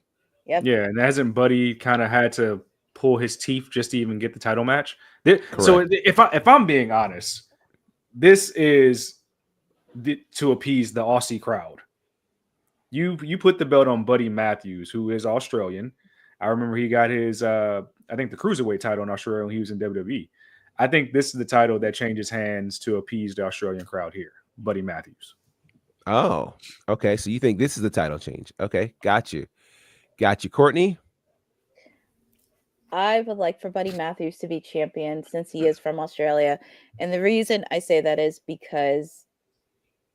Speaker 5: Yep.
Speaker 4: Yeah, and hasn't Buddy kind of had to pull his teeth just to even get the title match? So if I'm being honest, this is to appease the Aussie crowd. You put the belt on Buddy Matthews, who is Australian. I remember he got his I think the cruiserweight title in Australia when he was in WWE. I think this is the title that changes hands to appease the Australian crowd here. Buddy Matthews.
Speaker 3: Oh, okay. So you think this is the title change? Okay, got you. Courtney?
Speaker 5: I would like for Buddy Matthews to be champion since he is from Australia. And the reason I say that is because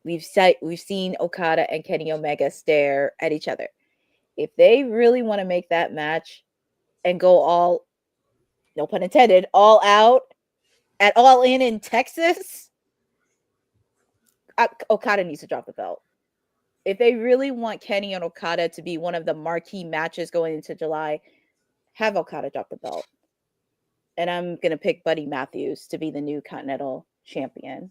Speaker 5: we've seen Okada and Kenny Omega stare at each other. If they really want to make that match and go all, no pun intended, all out at All In Texas, Okada needs to drop the belt. If they really want Kenny and Okada to be one of the marquee matches going into July, have Okada drop the belt. And I'm going to pick Buddy Matthews to be the new Continental Champion.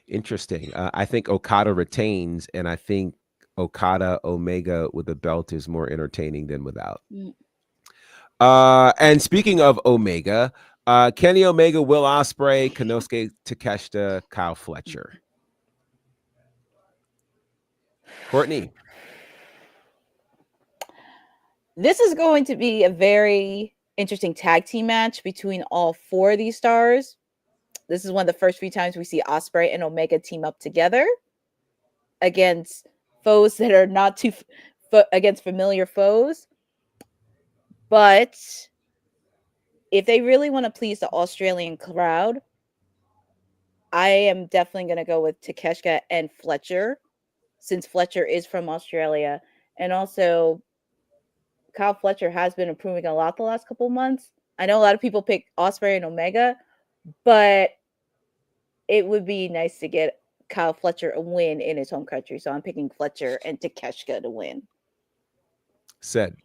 Speaker 3: Interesting. I think Okada retains, and I think Okada Omega with the belt is more entertaining than without. And speaking of Omega, Kenny Omega, Will Ospreay, Konosuke Takeshita, Kyle Fletcher. Courtney.
Speaker 5: This is going to be a very interesting tag team match between all four of these stars. This is one of the first few times we see Ospreay and Omega team up together against foes that are not too against familiar foes. But if they really want to please the Australian crowd, I am definitely going to go with Takeshita and Fletcher, since Fletcher is from Australia. And also, Kyle Fletcher has been improving a lot the last couple of months. I know a lot of people pick Ospreay and Omega, but it would be nice to get Kyle Fletcher a win in his home country. So I'm picking Fletcher and Takeshita to win.
Speaker 3: Said.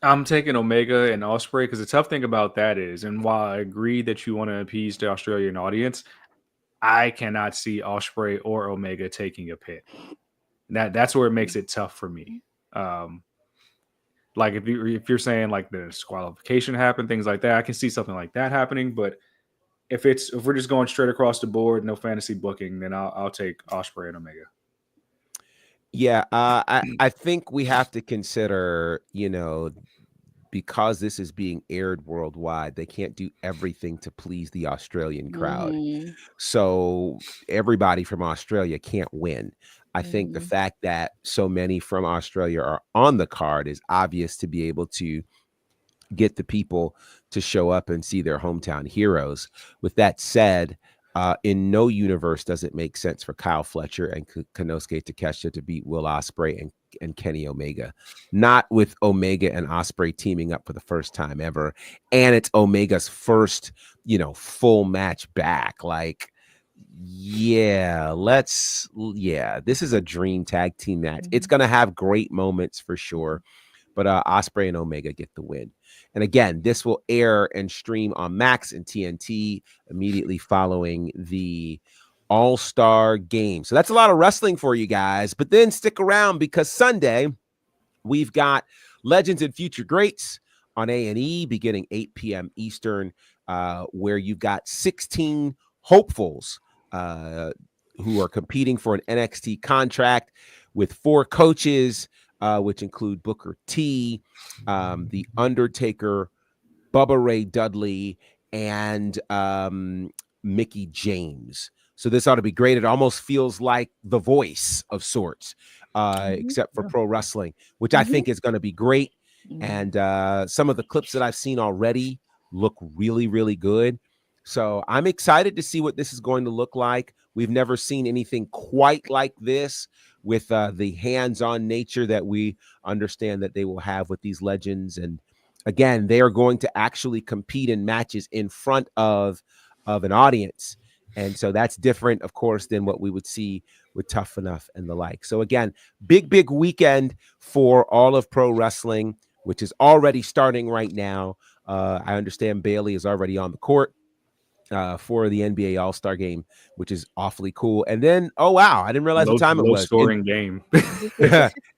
Speaker 4: I'm taking Omega and Ospreay because the tough thing about that is, and while I agree that you want to appease the Australian audience, I cannot see Ospreay or Omega taking a pin. That's where it makes it tough for me. Like if you're saying like the disqualification happened, things like that, I can see something like that happening. But if we're just going straight across the board, no fantasy booking, then I'll take Ospreay and Omega.
Speaker 3: Yeah, I think we have to consider, because this is being aired worldwide, they can't do everything to please the Australian crowd. So everybody from Australia can't win. I think the fact that so many from Australia are on the card is obvious to be able to get the people to show up and see their hometown heroes. With that said, in no universe does it make sense for Kyle Fletcher and Konosuke Takeshita to beat Will Ospreay and Kenny Omega. Not with Omega and Ospreay teaming up for the first time ever. And it's Omega's first, full match back. Like, this is a dream tag team match. It's going to have great moments for sure. But Ospreay and Omega get the win. And again, this will air and stream on Max and TNT immediately following the All-Star Game. So that's a lot of wrestling for you guys. But then stick around because Sunday, we've got Legends and Future Greats on A&E beginning 8 p.m. Eastern, where you've got 16 hopefuls who are competing for an NXT contract with 4 coaches, which include Booker T, The Undertaker, Bubba Ray Dudley, and Mickey James. So this ought to be great. It almost feels like The Voice of sorts, except for pro wrestling, which I think is going to be great. And some of the clips that I've seen already look really, really good. So I'm excited to see what this is going to look like. We've never seen anything quite like this with the hands-on nature that we understand that they will have with these legends. And again, they are going to actually compete in matches in front of an audience. And so that's different, of course, than what we would see with Tough Enough and the like. So again, big weekend for all of pro wrestling, which is already starting right now. I understand Bailey is already on the court for the NBA All-Star Game, which is awfully cool. And then, oh wow, I didn't realize what time it was.
Speaker 4: Scoring game.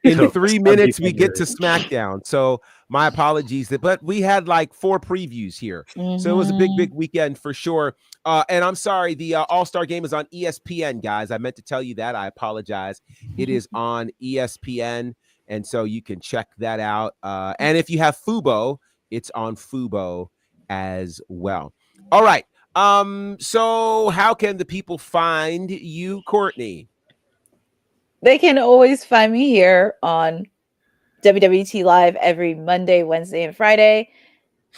Speaker 3: In 3 minutes, we get to SmackDown. So my apologies, but we had like 4 previews here. So it was a big weekend for sure. And I'm sorry, the All-Star Game is on ESPN, guys. I meant to tell you that. I apologize. It is on ESPN, and so you can check that out. And if you have Fubo, it's on Fubo as well. All right. So how can the people find you, Courtney?
Speaker 5: They can always find me here on WWT Live every Monday, Wednesday, and Friday.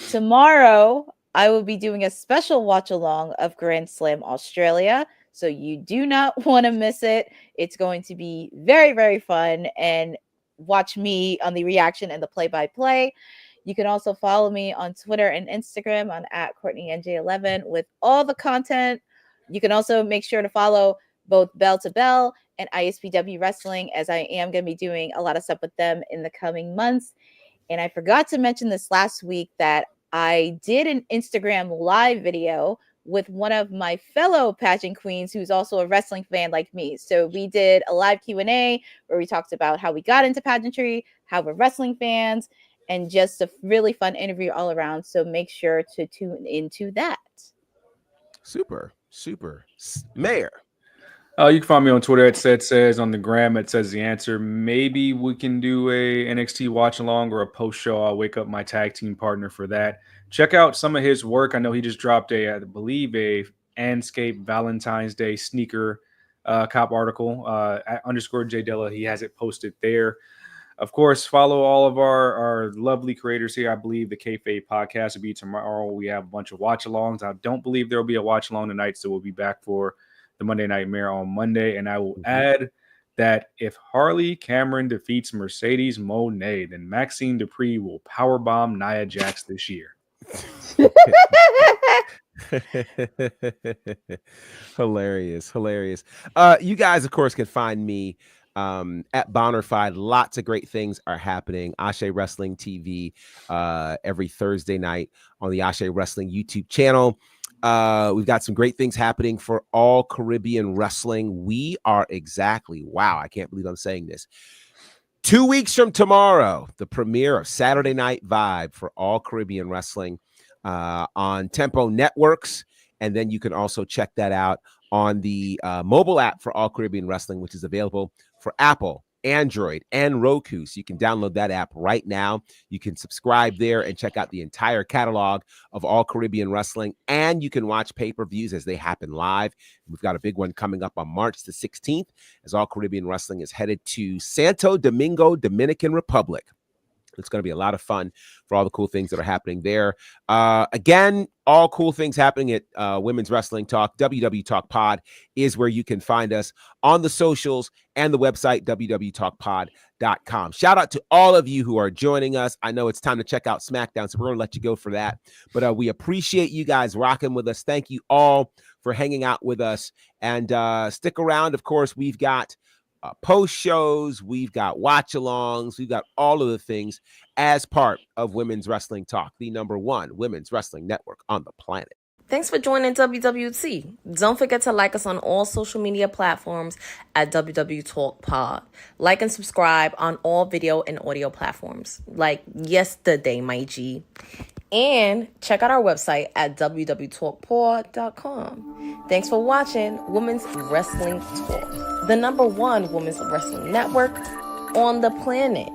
Speaker 5: Tomorrow, I will be doing a special watch along of Grand Slam Australia. So you do not want to miss it. It's going to be very, very fun. And watch me on the reaction and the play-by-play. You can also follow me on Twitter and Instagram on @CourtneyNJ11 with all the content. You can also make sure to follow both Bell to Bell and ISPW Wrestling, as I am going to be doing a lot of stuff with them in the coming months. And I forgot to mention this last week that I did an Instagram live video with one of my fellow pageant queens who's also a wrestling fan like me. So we did a live Q&A where we talked about how we got into pageantry, how we're wrestling fans, and just a really fun interview all around. So make sure to tune into that.
Speaker 3: Super. Mayor.
Speaker 4: You can find me on Twitter at says on the gram. It says the answer. Maybe we can do a NXT watch along or a post show. I'll wake up my tag team partner for that. Check out some of his work. I know he just dropped I believe a Anscape Valentine's Day sneaker cop article at _ Della. He has it posted there. Of course, follow all of our lovely creators here. I believe the Kayfabe podcast will be tomorrow. We have a bunch of watch-alongs. I don't believe there will be a watch-along tonight, so we'll be back for the Monday Nightmare on Monday. And I will add that if Harley Cameron defeats Mercedes Moné, then Maxine Dupree will powerbomb Nia Jax this year.
Speaker 3: Hilarious. You guys, of course, can find me at Bonnerfied. Lots of great things are happening. Ashe Wrestling TV every Thursday night on the Ashe Wrestling YouTube channel. We've got some great things happening for All Caribbean Wrestling. We are wow, I can't believe I'm saying this. 2 weeks from tomorrow, the premiere of Saturday Night Vibe for All Caribbean Wrestling on Tempo Networks. And then you can also check that out on the mobile app for All Caribbean Wrestling, which is available for Apple, Android, and Roku. So you can download that app right now. You can subscribe there and check out the entire catalog of All Caribbean Wrestling. And you can watch pay-per-views as they happen live. We've got a big one coming up on March the 16th as All Caribbean Wrestling is headed to Santo Domingo, Dominican Republic. It's going to be a lot of fun for all the cool things that are happening there. Again, all cool things happening at Women's Wrestling Talk. WW Talk Pod is where you can find us on the socials and the website, www.talkpod.com. Shout out to all of you who are joining us. I know it's time to check out SmackDown, so we're going to let you go for that. But we appreciate you guys rocking with us. Thank you all for hanging out with us. And stick around. Of course, we've got post shows, we've got watch alongs, we've got all of the things as part of Women's Wrestling Talk, the #1 women's wrestling network on the planet.
Speaker 2: Thanks for joining WWT. Don't forget to like us on all social media platforms at WW Talk Pod. Like and subscribe on all video and audio platforms, like yesterday, my G. And check out our website at www.talkpod.com. Thanks for watching Women's Wrestling Talk, the #1 women's wrestling network on the planet.